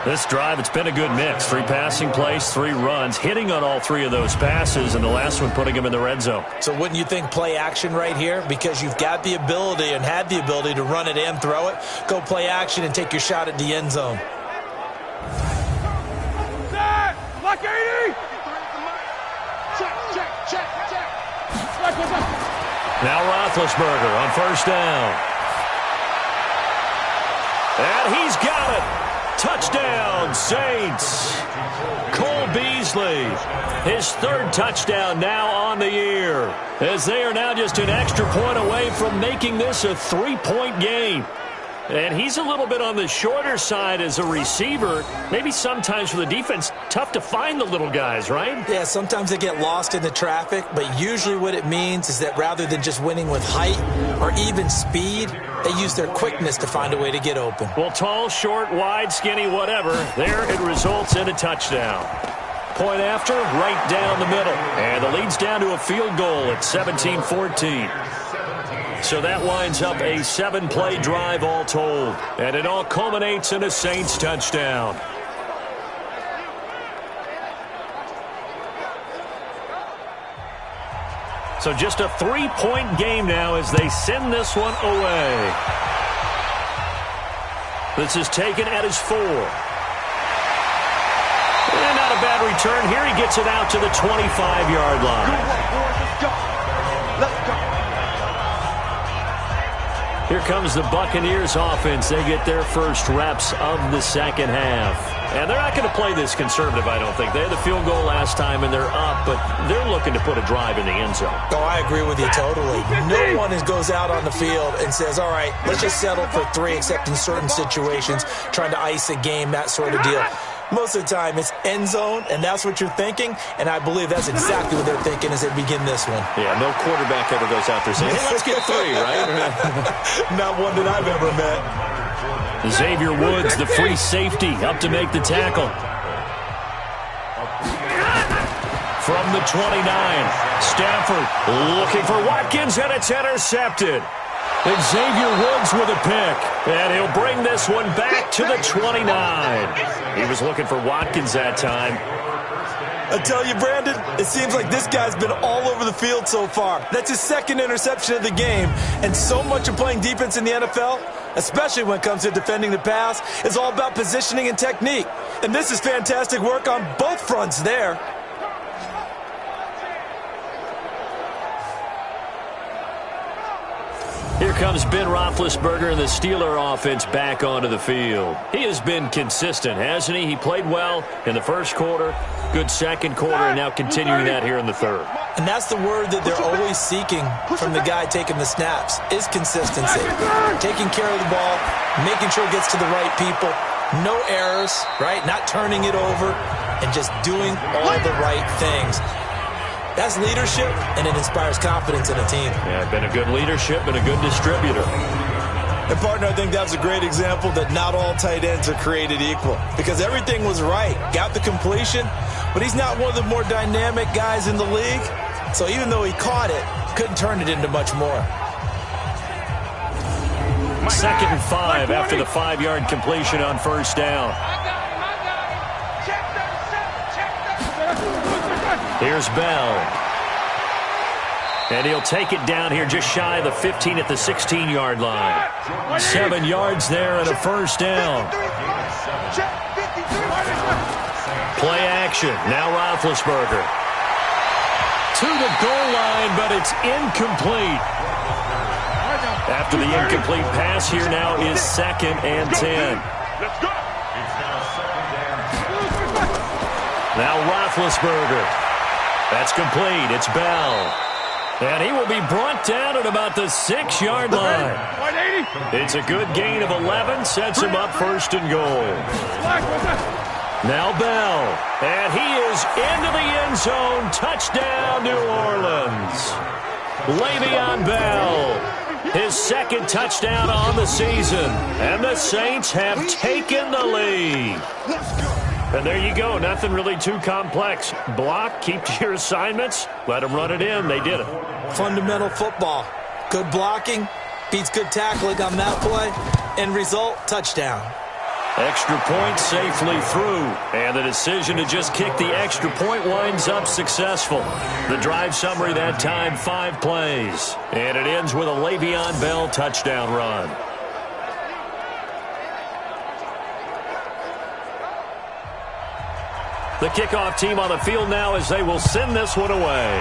This drive, it's been a good mix. 3 passing plays, 3 runs, hitting on all 3 of those passes, and the last one putting him in the red zone. So wouldn't you think play action right here? Because you've got the ability and had the ability to run it and throw it. Go play action and take your shot at the end zone. Lock 80! Check. Now Roethlisberger on first down. And he's got it. Touchdown, Saints. Cole Beasley, his third touchdown now on the year, as they are now just an extra point away from making this a 3-point game. And he's a little bit on the shorter side as a receiver. Maybe sometimes for the defense, tough to find the little guys, right? Yeah, sometimes they get lost in the traffic, but usually what it means is that rather than just winning with height or even speed, they use their quickness to find a way to get open. Well, tall, short, wide, skinny, whatever, there it results in a touchdown. Point after, right down the middle. And the lead's down to a field goal at 17-14. So that winds up a 7-play drive all told. And it all culminates in a Saints touchdown. So just a 3-point game now as they send this one away. This is taken at his 4. And not a bad return here. He gets it out to the 25-yard line. Good work, boys. Let's go. Let's go. Here comes the Buccaneers offense. They get their first reps of the second half. And they're not going to play this conservative, I don't think. They had the field goal last time, and they're up, but they're looking to put a drive in the end zone. Oh, I agree with you totally. No one goes out on the field and says, all right, let's just settle for 3, except in certain situations, trying to ice a game, that sort of deal. Most of the time, it's end zone, and that's what you're thinking, and I believe that's exactly what they're thinking as they begin this one. Yeah, no quarterback ever goes out there saying, hey, let's get 3, right? Not one that I've ever met. Xavier Woods, the free safety, up to make the tackle. From the 29, Stafford looking for Watkins, and it's intercepted. Xavier Woods with a pick, and he'll bring this one back to the 29. He was looking for Watkins that time. I tell you, Brandon, it seems like this guy's been all over the field so far. That's his second interception of the game, and so much of playing defense in the NFL, especially when it comes to defending the pass, is all about positioning and technique. And this is fantastic work on both fronts there. Here comes Ben Roethlisberger and the Steeler offense back onto the field. He has been consistent, hasn't he? He played well in the first quarter, good second quarter, and now continuing that here in the third. And that's the word that they're always seeking from the guy taking the snaps, is consistency. Taking care of the ball, making sure it gets to the right people, no errors, right? Not turning it over, and just doing all the right things. That's leadership, and it inspires confidence in a team. Yeah, been a good leadership, been a good distributor. And, partner, I think that was a great example that not all tight ends are created equal, because everything was right. Got the completion, but he's not one of the more dynamic guys in the league. So even though he caught it, couldn't turn it into much more. 2nd and 5 after the 5-yard completion on first down. Here's Bell. And he'll take it down here just shy of the 15 at the 16-yard line. 7 yards there and a first down. Play action. Now Roethlisberger. To the goal line, but it's incomplete. After the incomplete pass, here now is 2nd and 10. Now Roethlisberger. That's complete. It's Bell. And he will be brought down at about the 6-yard line. It's a good gain of 11. Sets him up 1st and goal. Now Bell. And he is into the end zone. Touchdown, New Orleans. Le'Veon Bell. His 2nd touchdown on the season. And the Saints have taken the lead. And there you go. Nothing really too complex. Block, keep to your assignments, let them run it in. They did it. Fundamental football. Good blocking, beats good tackling on that play. End result, touchdown. Extra point safely through. And the decision to just kick the extra point winds up successful. The drive summary that time, 5 plays. And it ends with a Le'Veon Bell touchdown run. The kickoff team on the field now as they will send this one away.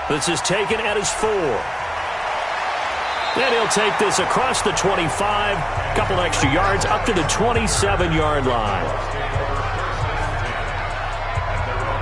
This is taken at his 4. And he'll take this across the 25, a couple extra yards, up to the 27-yard line.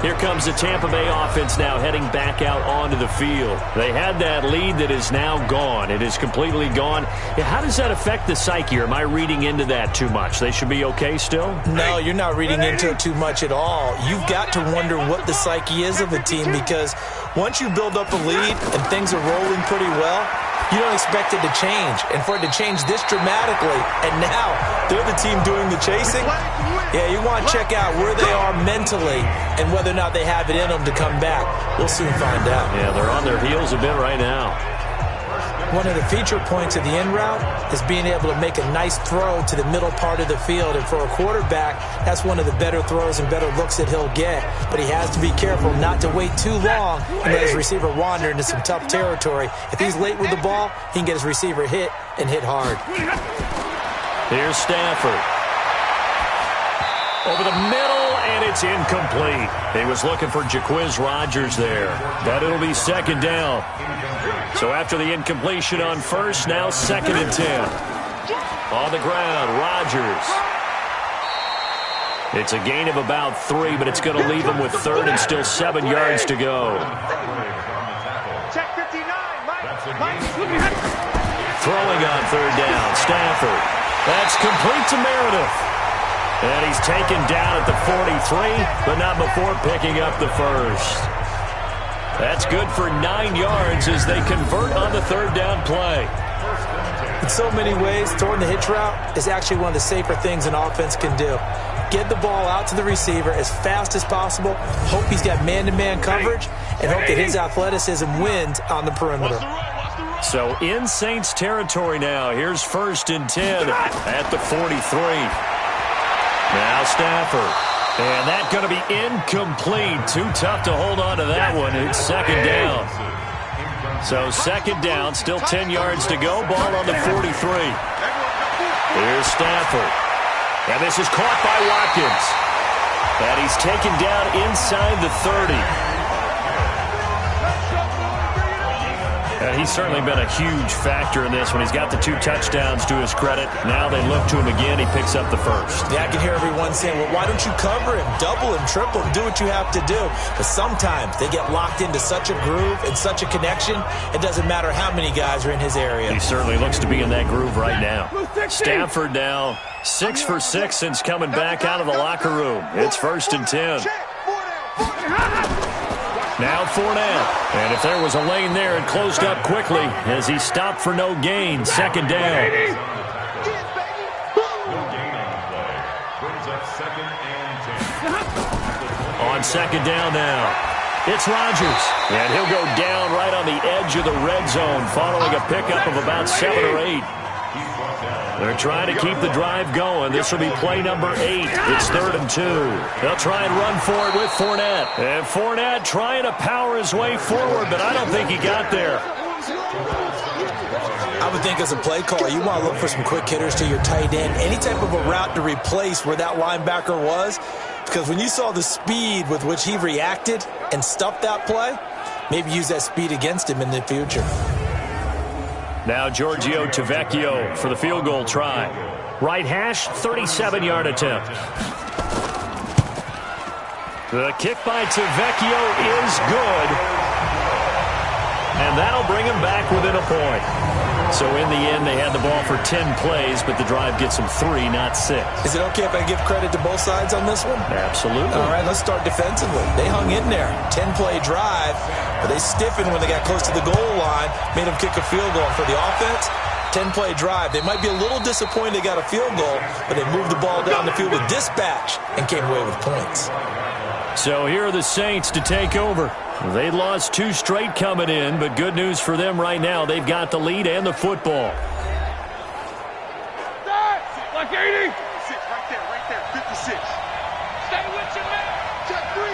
Here comes the Tampa Bay offense now heading back out onto the field. They had that lead that is now gone. It is completely gone. How does that affect the psyche? Or am I reading into that too much? They should be okay still? No, you're not reading into it too much at all. You've got to wonder what the psyche is of a team, because once you build up a lead and things are rolling pretty well, you don't expect it to change. And for it to change this dramatically, and now they're the team doing the chasing, yeah, you want to check out where they are mentally and whether or not they have it in them to come back. We'll soon find out. Yeah, they're on their heels a bit right now. One of the feature points of the in route is being able to make a nice throw to the middle part of the field. And for a quarterback, that's one of the better throws and better looks that he'll get. But he has to be careful not to wait too long and let his receiver wander into some tough territory. If he's late with the ball, he can get his receiver hit and hit hard. Here's Stafford. Over the middle, and it's incomplete. He was looking for Jaquiz Rodgers there. But it'll be second down. So after the incompletion on first, now 2nd and 10. On the ground, Rodgers. It's a gain of about 3, but it's going to leave him with 3rd and still 7 yards to go. Check 59, Mike. Throwing on 3rd down, Stafford. That's complete to Meredith. And he's taken down at the 43, but not before picking up the first. That's good for 9 yards as they convert on the 3rd down play. In so many ways, throwing the hitch route is actually one of the safer things an offense can do. Get the ball out to the receiver as fast as possible, hope he's got man-to-man coverage, and hope that his athleticism wins on the perimeter. So in Saints territory now. Here's 1st and 10 at the 43. Now Stafford. And that's going to be incomplete. Too tough to hold on to that one. It's 2nd down. So 2nd down, still 10 yards to go. Ball on the 43. Here's Stafford. And this is caught by Watkins. And he's taken down inside the 30. And he's certainly been a huge factor in this when he's got the 2 touchdowns to his credit. Now they look to him again. He picks up the first. Yeah, I can hear everyone saying, well, why don't you cover him, double him, triple him, do what you have to do. But sometimes they get locked into such a groove and such a connection, it doesn't matter how many guys are in his area. He certainly looks to be in that groove right now. Stafford now 6 for 6 since coming back out of the locker room. It's 1st and 10. Now Fournette. And if there was a lane there, it closed up quickly as he stopped for no gain. 2nd down. No gain on the play. Brings up 2nd and 10. On 2nd down now. It's Rodgers. And he'll go down right on the edge of the red zone following a pickup of about 7 or 8. They're trying to keep the drive going. This will be play number 8. It's 3rd and 2. They'll try and run for it with Fournette. And Fournette trying to power his way forward, but I don't think he got there. I would think as a play call, you want to look for some quick hitters to your tight end. Any type of a route to replace where that linebacker was. Because when you saw the speed with which he reacted and stuffed that play, maybe use that speed against him in the future. Now Giorgio Tavecchio for the field goal try. Right hash, 37-yard attempt. The kick by Tavecchio is good. And that'll bring him back within a point. So in the end, they had the ball for 10 plays, but the drive gets them 3, not 6. Is it okay if I give credit to both sides on this one? Absolutely. All right, let's start defensively. They hung in there. 10-play drive, but they stiffened when they got close to the goal line, made them kick a field goal. For the offense, 10-play drive. They might be a little disappointed they got a field goal, but they moved the ball down the field with dispatch and came away with points. So here are the Saints to take over. They lost 2 straight coming in, but good news for them right now. They've got the lead and the football. Like 80. 56, right there, 56. Stay with you, man. Check 3.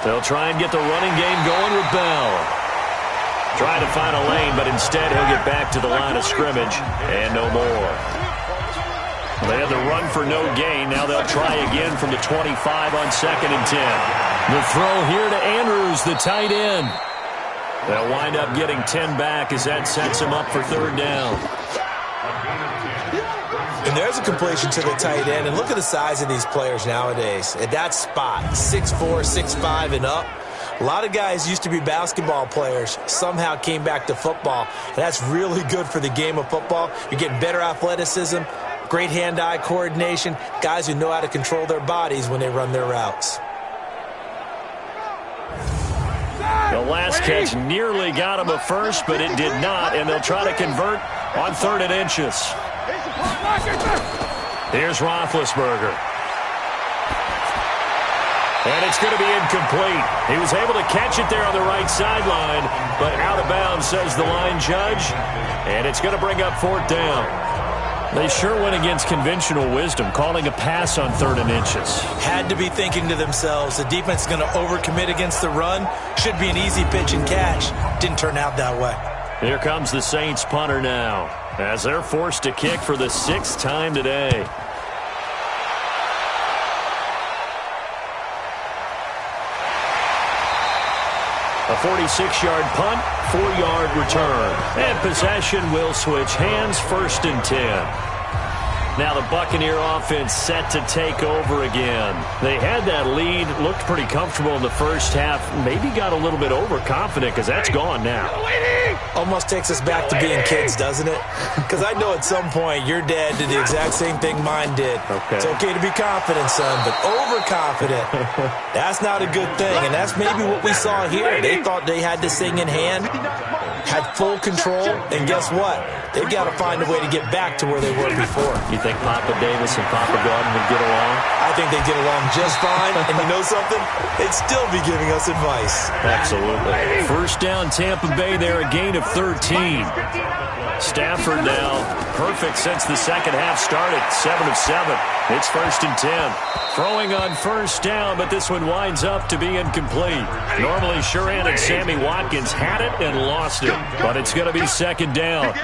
They'll try and get the running game going with Bell. Trying to find a lane, but instead he'll get back to the line of scrimmage and no more. They had the run for no gain. Now they'll try again from the 25 on 2nd and 10. The throw here to Andrews, the tight end. They'll wind up getting 10 back as that sets him up for third down. And there's a completion to the tight end. And look at the size of these players nowadays. At that spot, 6'4", 6'5", and up. A lot of guys used to be basketball players, somehow came back to football. And that's really good for the game of football. You're getting better athleticism, great hand-eye coordination, guys who know how to control their bodies when they run their routes. The last catch nearly got him a first, but it did not, and they'll try to convert on 3rd and inches. Here's Roethlisberger. And it's going to be incomplete. He was able to catch it there on the right sideline, but out of bounds, says the line judge, and it's going to bring up 4th down. They sure went against conventional wisdom, calling a pass on 3rd and inches. Had to be thinking to themselves, the defense is going to overcommit against the run. Should be an easy pitch and catch. Didn't turn out that way. Here comes the Saints punter now, as they're forced to kick for the 6th time today. A 46-yard punt, 4-yard return. And possession will switch hands, 1st and 10. Now the Buccaneer offense set to take over again. They had that lead, looked pretty comfortable in the first half, maybe got a little bit overconfident because that's gone now. Almost takes us back to being kids, doesn't it? Because I know at some point your dad did the exact same thing mine did. Okay. It's okay to be confident, son, but overconfident, that's not a good thing. And that's maybe what we saw here. They thought they had this thing in hand, had full control, and guess what? They've got to find a way to get back to where they were before. You think Papa Davis and Papa Gordon would get along? I think they'd get along just fine. And you know something? They'd still be giving us advice. Absolutely. First down, Tampa Bay there, a gain of 13. Stafford now, perfect since the second half started, 7 of 7. It's 1st and 10. Throwing on first down, but this one winds up to be incomplete. Normally, Shuran and Sammy Watkins had it and lost it, but it's going to be 2nd down.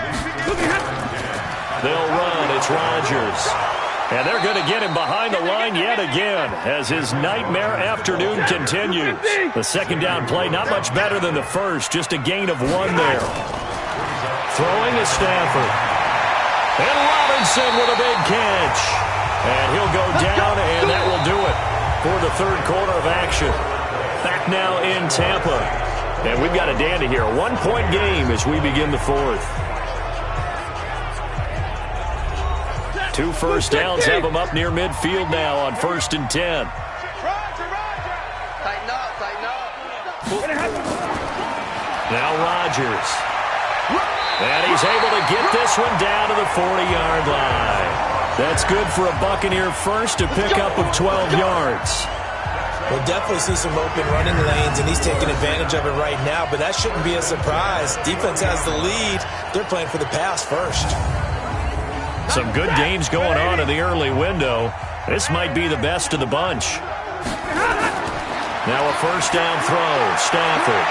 They'll run. It's Rodgers. And they're going to get him behind the line yet again as his nightmare afternoon continues. The 2nd down play, not much better than the first, just a gain of 1 there. Throwing is Stafford. And Robinson with a big catch. And he'll go down, and that will do it for the 3rd quarter of action. Back now in Tampa. And we've got a dandy here. A 1-point game as we begin the 4th. 2 first downs have them up near midfield now on 1st and 10. Now Rodgers. And he's able to get this one down to the 40-yard line. That's good for a Buccaneer first, to pick up of 12 yards. We'll definitely see some open running lanes, and he's taking advantage of it right now, but that shouldn't be a surprise. Defense has the lead. They're playing for the pass first. Some good games going on in the early window. This might be the best of the bunch. Now a first down throw. Stafford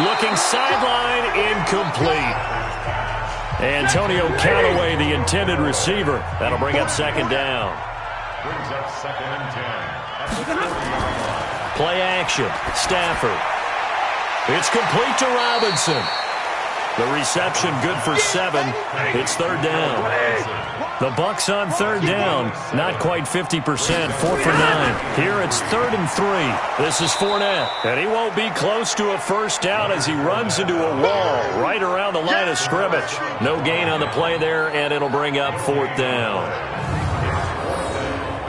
looking sideline, incomplete. Antonio Callaway, the intended receiver. That'll bring up 2nd down. Brings up 2nd and 10. Play action. Stafford. It's complete to Robinson. The reception good for 7. It's 3rd down. The Bucs on 3rd down. Not quite 50%. 4 for 9. Here it's 3rd and 3. This is Fournette. And he won't be close to a first down as he runs into a wall right around the line of scrimmage. No gain on the play there, and it'll bring up 4th down.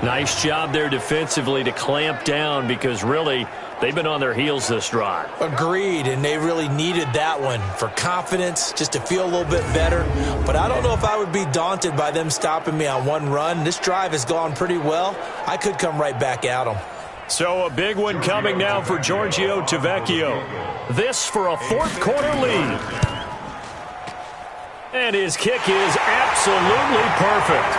Nice job there defensively to clamp down, because really they've been on their heels this drive. Agreed, and they really needed that one for confidence, just to feel a little bit better. But I don't know if I would be daunted by them stopping me on one run. This drive has gone pretty well. I could come right back at them. So a big one coming now for Giorgio Tavecchio. This for a 4th quarter lead. And his kick is absolutely perfect.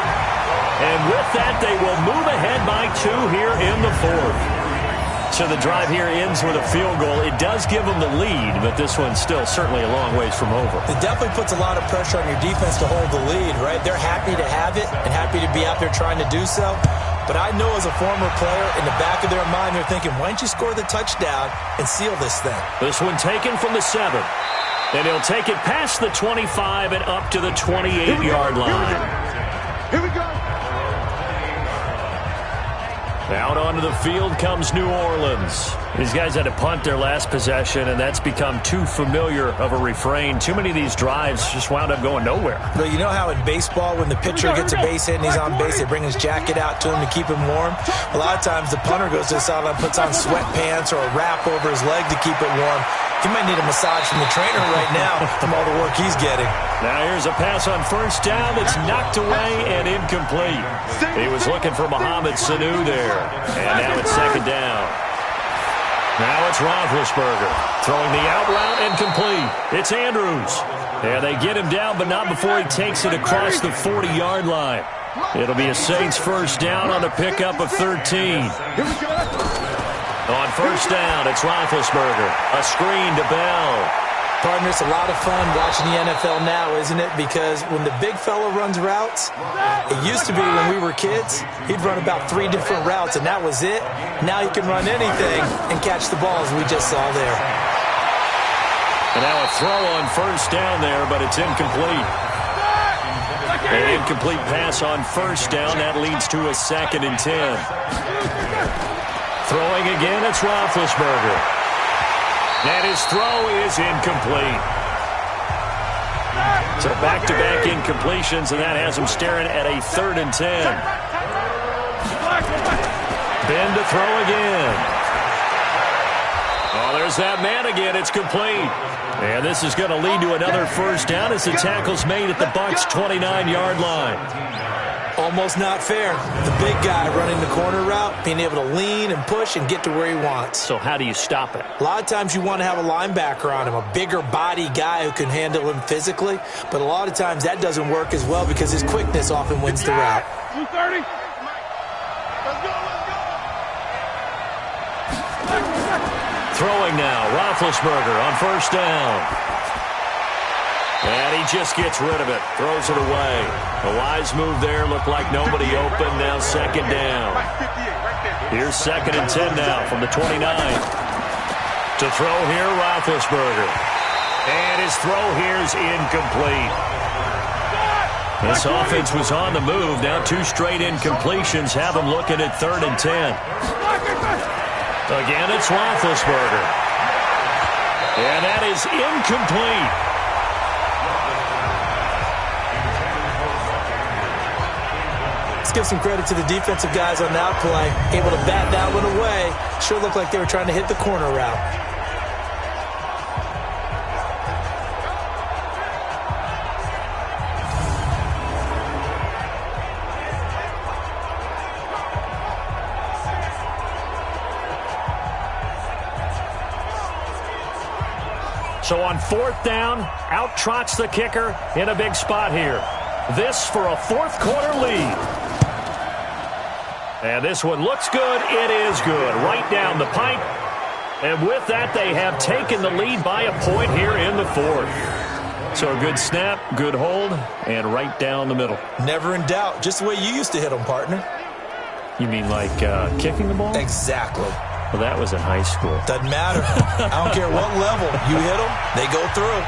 And with that, they will move ahead by 2 here in the 4th. So the drive here ends with a field goal. It does give them the lead, but this one's still certainly a long ways from over. It definitely puts a lot of pressure on your defense to hold the lead, right? They're happy to have it and happy to be out there trying to do so. But I know as a former player, in the back of their mind, they're thinking, why don't you score the touchdown and seal this thing? This one taken from the 7. And he'll take it past the 25 and up to the 28-yard line. Here we go. Out onto the field comes New Orleans. These guys had to punt their last possession, and that's become too familiar of a refrain. Too many of these drives just wound up going nowhere. Well, you know how in baseball, when the pitcher gets a base hit and he's on base, they bring his jacket out to him to keep him warm? A lot of times the punter goes to the sideline, puts on sweatpants or a wrap over his leg to keep it warm. He might need a massage from the trainer right now from all the work he's getting. Now here's a pass on first down that's knocked away and incomplete. He was looking for Mohamed Sanu there. And now it's second down. Now it's Roethlisberger throwing the out route and complete. It's Andrews. Yeah, they get him down, but not before he takes it across the 40-yard line. It'll be a Saints first down on a pickup of 13. On first down, it's Roethlisberger. A screen to Bell. Partner, it's a lot of fun watching the NFL now, isn't it? Because when the big fella runs routes, it used to be when we were kids, he'd run about 3 different routes, and that was it. Now he can run anything and catch the ball, as we just saw there. And now a throw on first down there, but it's incomplete. An incomplete pass on first down. That leads to a 2nd and 10. Throwing again, it's Roethlisberger. And his throw is incomplete. So back-to-back incompletions, and that has him staring at a 3rd and 10. Ben to throw again. Oh, there's that man again. It's complete. And this is going to lead to another first down as the tackle's made at the Bucs' 29-yard line. Almost not fair. The big guy running the corner route, being able to lean and push and get to where he wants. So how do you stop it? A lot of times you want to have a linebacker on him, a bigger body guy who can handle him physically. But a lot of times that doesn't work as well because his quickness often wins the route. 230. Throwing now, Roethlisberger on first down. And he just gets rid of it, throws it away. A wise move there, looked like nobody open, now second down. Here's 2nd and 10 now from the 29. To throw here, Roethlisberger. And his throw here is incomplete. This offense was on the move. Now 2 straight incompletions have him looking at 3rd and 10. Again, it's Roethlisberger. And that is incomplete. Let's give some credit to the defensive guys on that play. Able to bat that one away. Sure looked like they were trying to hit the corner route. So on 4th down, out trots the kicker in a big spot here. This for a 4th quarter lead. And this one looks good. It is good. Right down the pipe. And with that, they have taken the lead by a point here in the 4th. So a good snap, good hold, and right down the middle. Never in doubt. Just the way you used to hit them, partner. You mean like kicking the ball? Exactly. Well, that was in high school. Doesn't matter. I don't care what level. You hit them, they go through.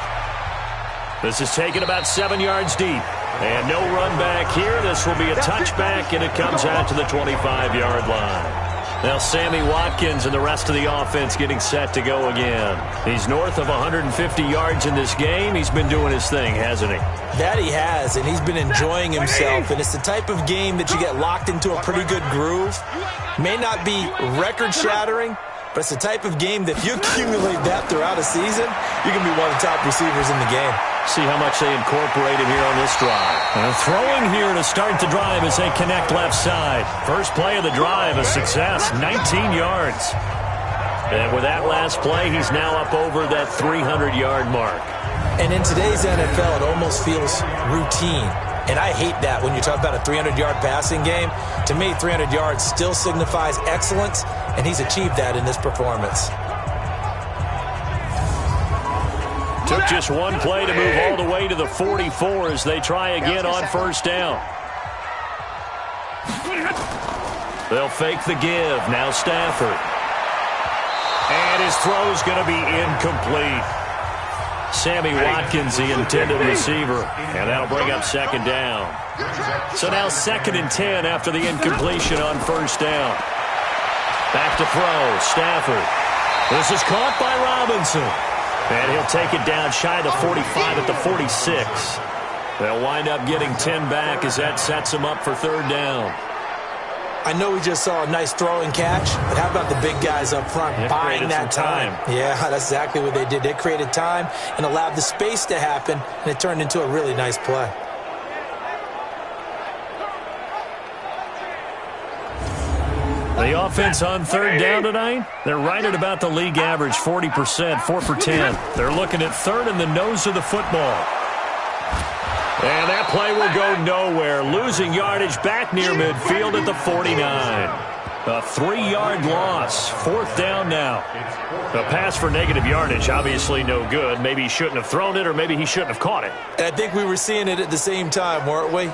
This is taken about 7 yards deep. And no run back here. This will be a touchback, and it comes out to the 25-yard line. Now Sammy Watkins and the rest of the offense getting set to go again. He's north of 150 yards in this game. He's been doing his thing, hasn't he? That he has, and he's been enjoying himself. And it's the type of game that you get locked into a pretty good groove. May not be record-shattering, but it's the type of game that if you accumulate that throughout a season, you're going to be one of the top receivers in the game. See how much they incorporated here on this drive. And throwing here to start the drive as they connect left side. First play of the drive, a success, 19 yards. And with that last play, he's now up over that 300-yard mark. And in today's NFL, it almost feels routine. And I hate that when you talk about a 300-yard passing game. To me, 300 yards still signifies excellence, and he's achieved that in this performance. Took just one play to move all the way to the 44 as they try again on first down. They'll fake the give. Now Stafford. And his throw's going to be incomplete. Sammy Watkins, the intended receiver. And that'll bring up second down. So now 2nd and 10 after the incompletion on first down. Back to throw. Stafford. This is caught by Robinson. And he'll take it down shy of the 45 at the 46. They'll wind up getting 10 back as that sets them up for third down. I know we just saw a nice throw and catch, but how about the big guys up front buying that time? Yeah, that's exactly what they did. They created time and allowed the space to happen, and it turned into a really nice play. The offense on third down tonight, they're right at about the league average, 40%, 4 for 10. They're looking at third in the nose of the football. And that play will go nowhere. Losing yardage back near midfield at the 49. A 3-yard loss. 4th down now. A pass for negative yardage, obviously no good. Maybe he shouldn't have thrown it, or maybe he shouldn't have caught it. And I think we were seeing it at the same time, weren't we?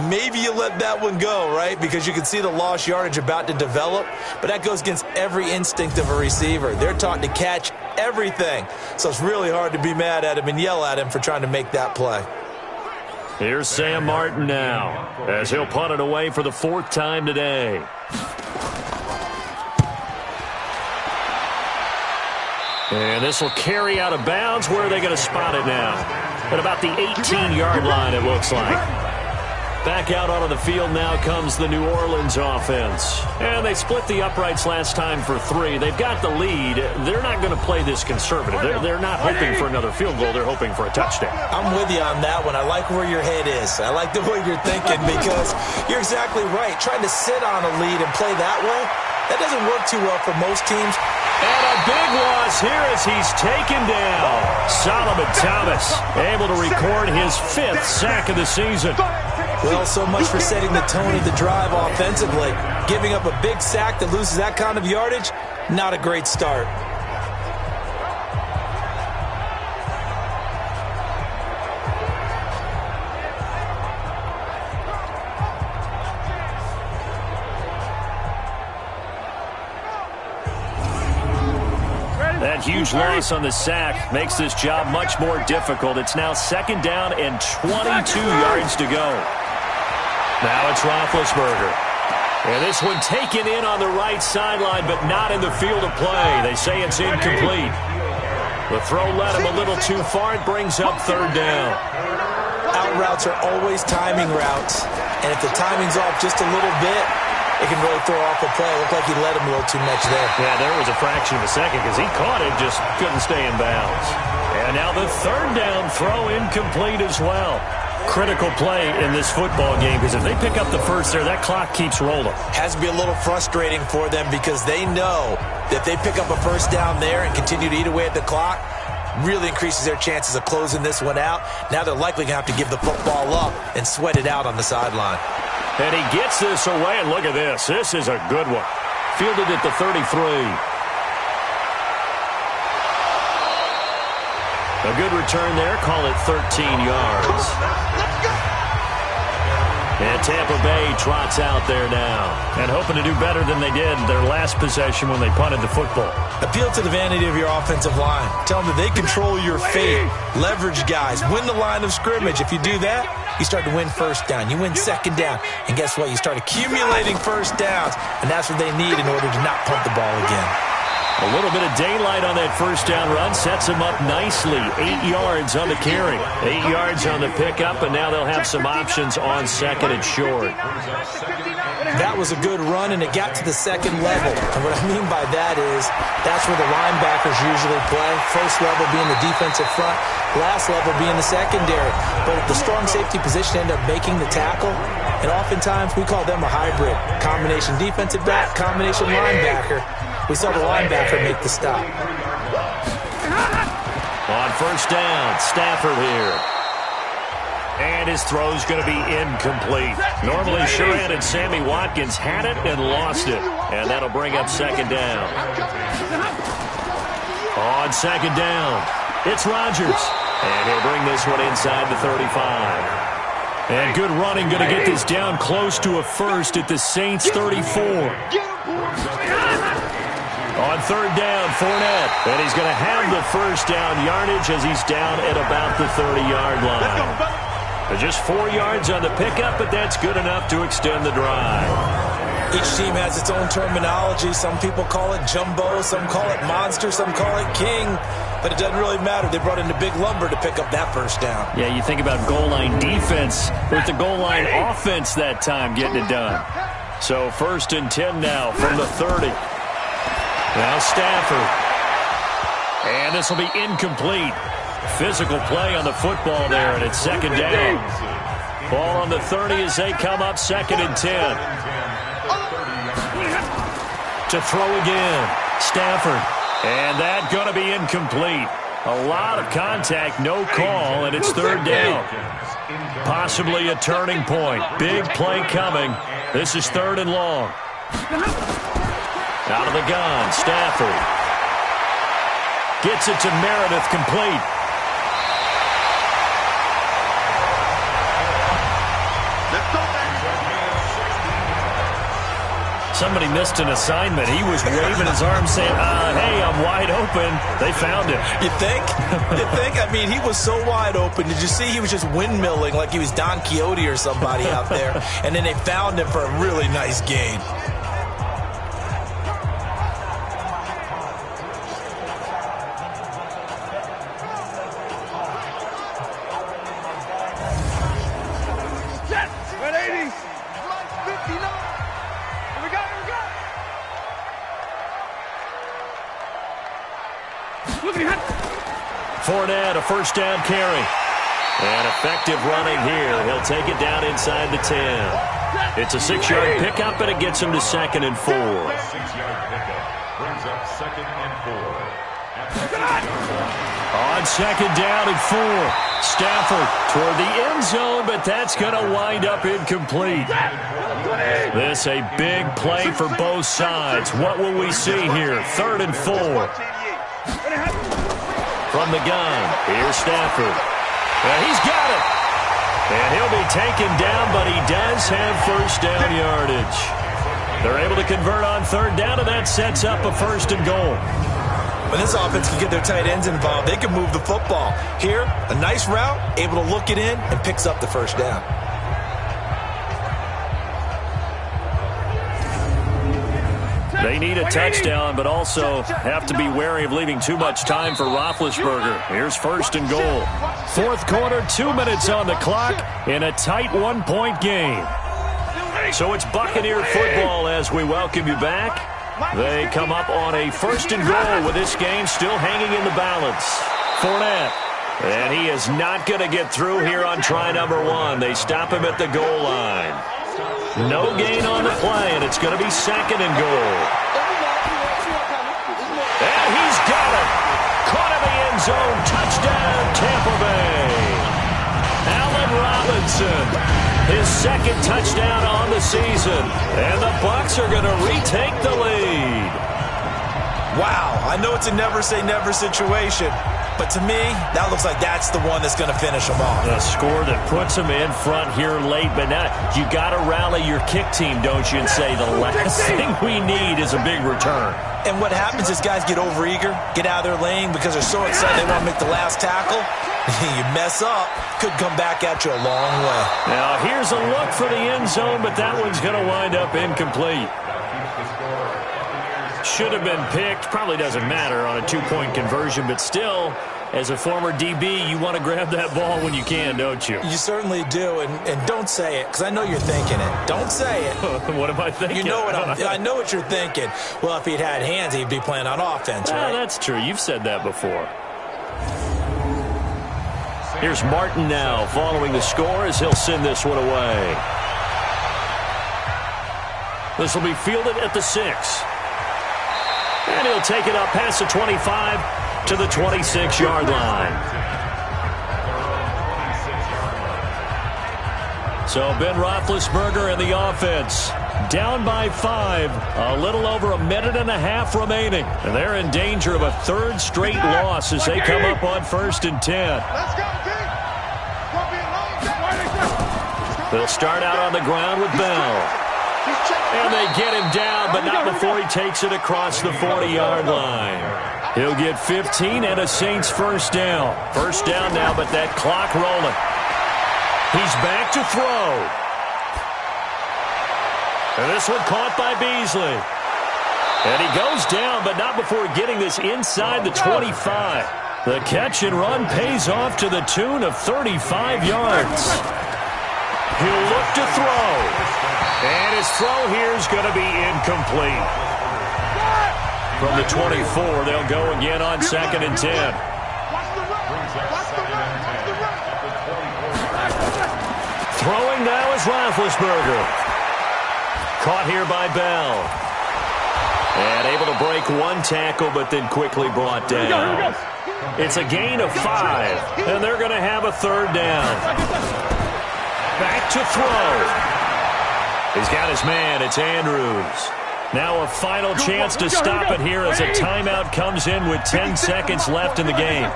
Maybe you let that one go, right? Because you can see the lost yardage about to develop. But that goes against every instinct of a receiver. They're taught to catch everything. So it's really hard to be mad at him and yell at him for trying to make that play. Here's Sam Martin now, as he'll punt it away for the 4th time today. And this will carry out of bounds. Where are they going to spot it now? At about the 18-yard line, it looks like. Back out onto the field now comes the New Orleans offense. And they split the uprights last time for 3. They've got the lead. They're not going to play this conservative. They're not hoping for another field goal. They're hoping for a touchdown. I'm with you on that one. I like where your head is. I like the way you're thinking because you're exactly right. Trying to sit on a lead and play that way, that doesn't work too well for most teams. And a big loss here as he's taken down. Solomon Thomas able to record his 5th sack of the season. Well, so much for setting the tone of the drive offensively. Giving up a big sack that loses that kind of yardage, not a great start. That huge loss on the sack makes this job much more difficult. It's now 2nd down and 22 yards to go. Now it's Roethlisberger. And this one taken in on the right sideline, but not in the field of play. They say it's incomplete. The throw led him a little too far. It brings up 3rd down. Out routes are always timing routes. And if the timing's off just a little bit, it can really throw off a play. It looked like he let him a little too much there. Yeah, there was a fraction of a second because he caught it, just couldn't stay in bounds. And now the 3rd down throw incomplete as well. Critical play in this football game because if they pick up the first there, that clock keeps rolling. Has to be a little frustrating for them because they know that they pick up a first down there and continue to eat away at the clock, really increases their chances of closing this one out. Now they're likely going to have to give the football up and sweat it out on the sideline. And he gets this away, and look at this. This is a good one. Fielded at the 33. A good return there. Call it 13 yards. And Tampa Bay trots out there now. And hoping to do better than they did their last possession when they punted the football. Appeal to the vanity of your offensive line. Tell them that they control your fate. Leverage guys. Win the line of scrimmage. If you do that, you start to win first down. You win 2nd down. And guess what? You start accumulating first downs. And that's what they need in order to not punt the ball again. A little bit of daylight on that first down run sets them up nicely. 8 yards on the carry. 8 yards on the pickup, and now they'll have some options on 2nd and short. That was a good run, and it got to the 2nd level. And what I mean by that is that's where the linebackers usually play. First level being the defensive front, last level being the secondary. But if the strong safety position end up making the tackle, and oftentimes we call them a hybrid. Combination defensive back, combination linebacker. We saw the linebacker make the stop. On first down, Stafford here. And his throw's going to be incomplete. Normally sure-handed Sammy Watkins had it and lost it. And that'll bring up 2nd down. On 2nd down, it's Rodgers. And he'll bring this one inside the 35. And good running, going to get this down close to a first at the Saints 34. On third down, Fournette. And he's going to have the first down yardage as he's down at about the 30-yard line. Just 4 yards on the pickup, but that's good enough to extend the drive. Each team has its own terminology. Some people call it jumbo, some call it monster, some call it king. But it doesn't really matter. They brought in the big lumber to pick up that first down. Yeah, you think about goal line defense with the goal line offense that time getting it done. So 1st and 10 now from the 30. Now Stafford. And this will be incomplete. Physical play on the football there, and it's 2nd down. Ball on the 30 as they come up 2nd and 10. To throw again. Stafford. And that going to be incomplete. A lot of contact, no call, and it's 3rd down. Possibly a turning point. Big play coming. This is 3rd and long. Out of the gun, Stafford. Gets it to Meredith, complete. Somebody missed an assignment. He was waving his arm saying, hey, I'm wide open. They found him. You think? You think? I mean, he was so wide open. Did you see he was just windmilling like he was Don Quixote or somebody out there? And then they found him for a really nice gain. Fournette, a first down carry. And effective running here. He'll take it down inside the 10. It's a 6-yard pickup, and it gets him to 2nd and 4. 6-yard pickup brings up 2nd and 4. On 2nd down and 4. Stafford toward the end zone, but that's going to wind up incomplete. This a big play for both sides. What will we see here? 3rd and 4. From the gun, here's Stafford. And he's got it. And he'll be taken down, but he does have first down yardage. They're able to convert on 3rd down, and that sets up a 1st and goal. When this offense can get their tight ends involved, they can move the football. Here, a nice route, able to look it in, and picks up the first down. They need a touchdown, but also have to be wary of leaving too much time for Roethlisberger. Here's 1st and goal. 4th quarter, 2 minutes on the clock in a tight 1-point game. So it's Buccaneer football as we welcome you back. They come up on a 1st and goal with this game still hanging in the balance. Fournette. And he is not going to get through here on try number 1. They stop him at the goal line. No gain on the play, and it's going to be 2nd and goal. And he's got it. Caught in the end zone. Touchdown, Tampa Bay. Allen Robinson, his 2nd touchdown on the season. And the Bucs are going to retake the lead. Wow, I know it's a never-say-never situation. But to me, that looks like that's the one that's going to finish them off. A score that puts them in front here late. But now you got to rally your kick team, don't you, and say the last thing we need is a big return. And what happens is guys get overeager, get out of their lane because they're so excited they want to make the last tackle. You mess up, could come back at you a long way. Now here's a look for the end zone, but that one's going to wind up incomplete. Should have been picked. Probably doesn't matter on a 2-point conversion, but still, as a former DB, you want to grab that ball when you can, don't you? You certainly do, and don't say it, because I know you're thinking it. Don't say it. What am I thinking? You know what I know what you're thinking. Well, if he'd had hands, he'd be playing on offense, right? That's true. You've said that before. Here's Martin now following the score as he'll send this one away. This will be fielded at the 6. And he'll take it up past the 25 to the 26-yard line. So Ben Roethlisberger and the offense down by 5. A little over a minute and a half remaining. And they're in danger of a 3rd straight loss as they come up on 1st and 10. Let's go, King. They'll start out on the ground with Bell. And they get him down, but not before he takes it across the 40-yard line. He'll get 15 and a Saints first down. First down now, but that clock rolling. He's back to throw. And this one caught by Beasley. And he goes down, but not before getting this inside the 25. The catch and run pays off to the tune of 35 yards. He'll look to throw. And his throw here is going to be incomplete. From the 24, they'll go again on 2nd and 10. Throwing now is Roethlisberger. Caught here by Bell. And able to break one tackle, but then quickly brought down. It's a gain of 5, and they're going to have a third down. Back to throw. He's got his man. It's Andrews. Now a final chance to stop it here as a timeout comes in with 10 seconds left in the game.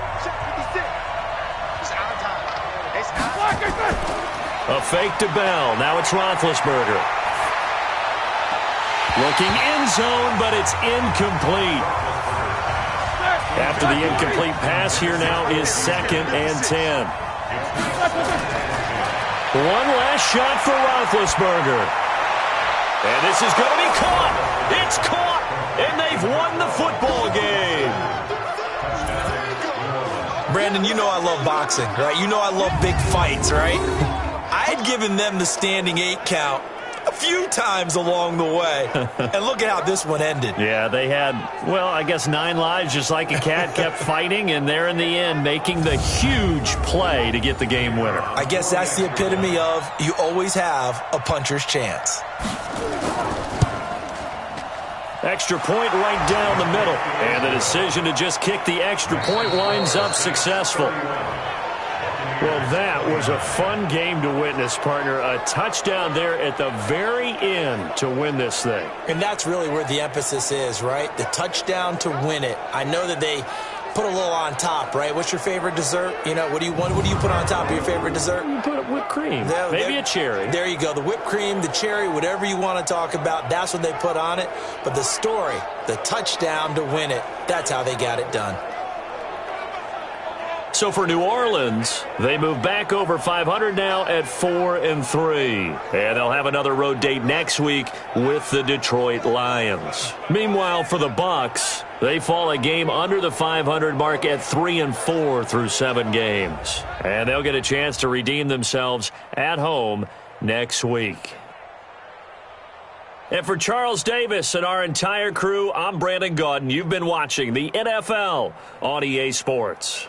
A fake to Bell. Now it's Roethlisberger. Looking end zone, but it's incomplete. After the incomplete pass, here now is 2nd and 10. One last shot for Roethlisberger. And this is going to be caught. It's caught. And they've won the football game. Brandon, you know I love boxing, right? You know I love big fights, right? I had given them the standing 8 count a few times along the way. And look at how this one ended. Yeah, they had, well, I guess 9 lives, just like a cat, kept fighting, and they're in the end making the huge play to get the game winner. I guess that's the epitome of you always have a puncher's chance. Extra point right down the middle. And the decision to just kick the extra point winds up successful. Well, that was a fun game to witness, partner. A touchdown there at the very end to win this thing. And that's really where the emphasis is, right? The touchdown to win it. I know that they put a little on top, right? What's your favorite dessert? You know, what do you put on top of your favorite dessert? You put whipped cream. Maybe a cherry. There you go. The whipped cream, the cherry, whatever you want to talk about, that's what they put on it. But the story, the touchdown to win it, that's how they got it done. So for New Orleans, they move back over 500 now at 4-3. And they'll have another road date next week with the Detroit Lions. Meanwhile, for the Bucs, they fall a game under the 500 mark at 3-4 through 7 games. And they'll get a chance to redeem themselves at home next week. And for Charles Davis and our entire crew, I'm Brandon Gaudin. You've been watching the NFL on EA Sports.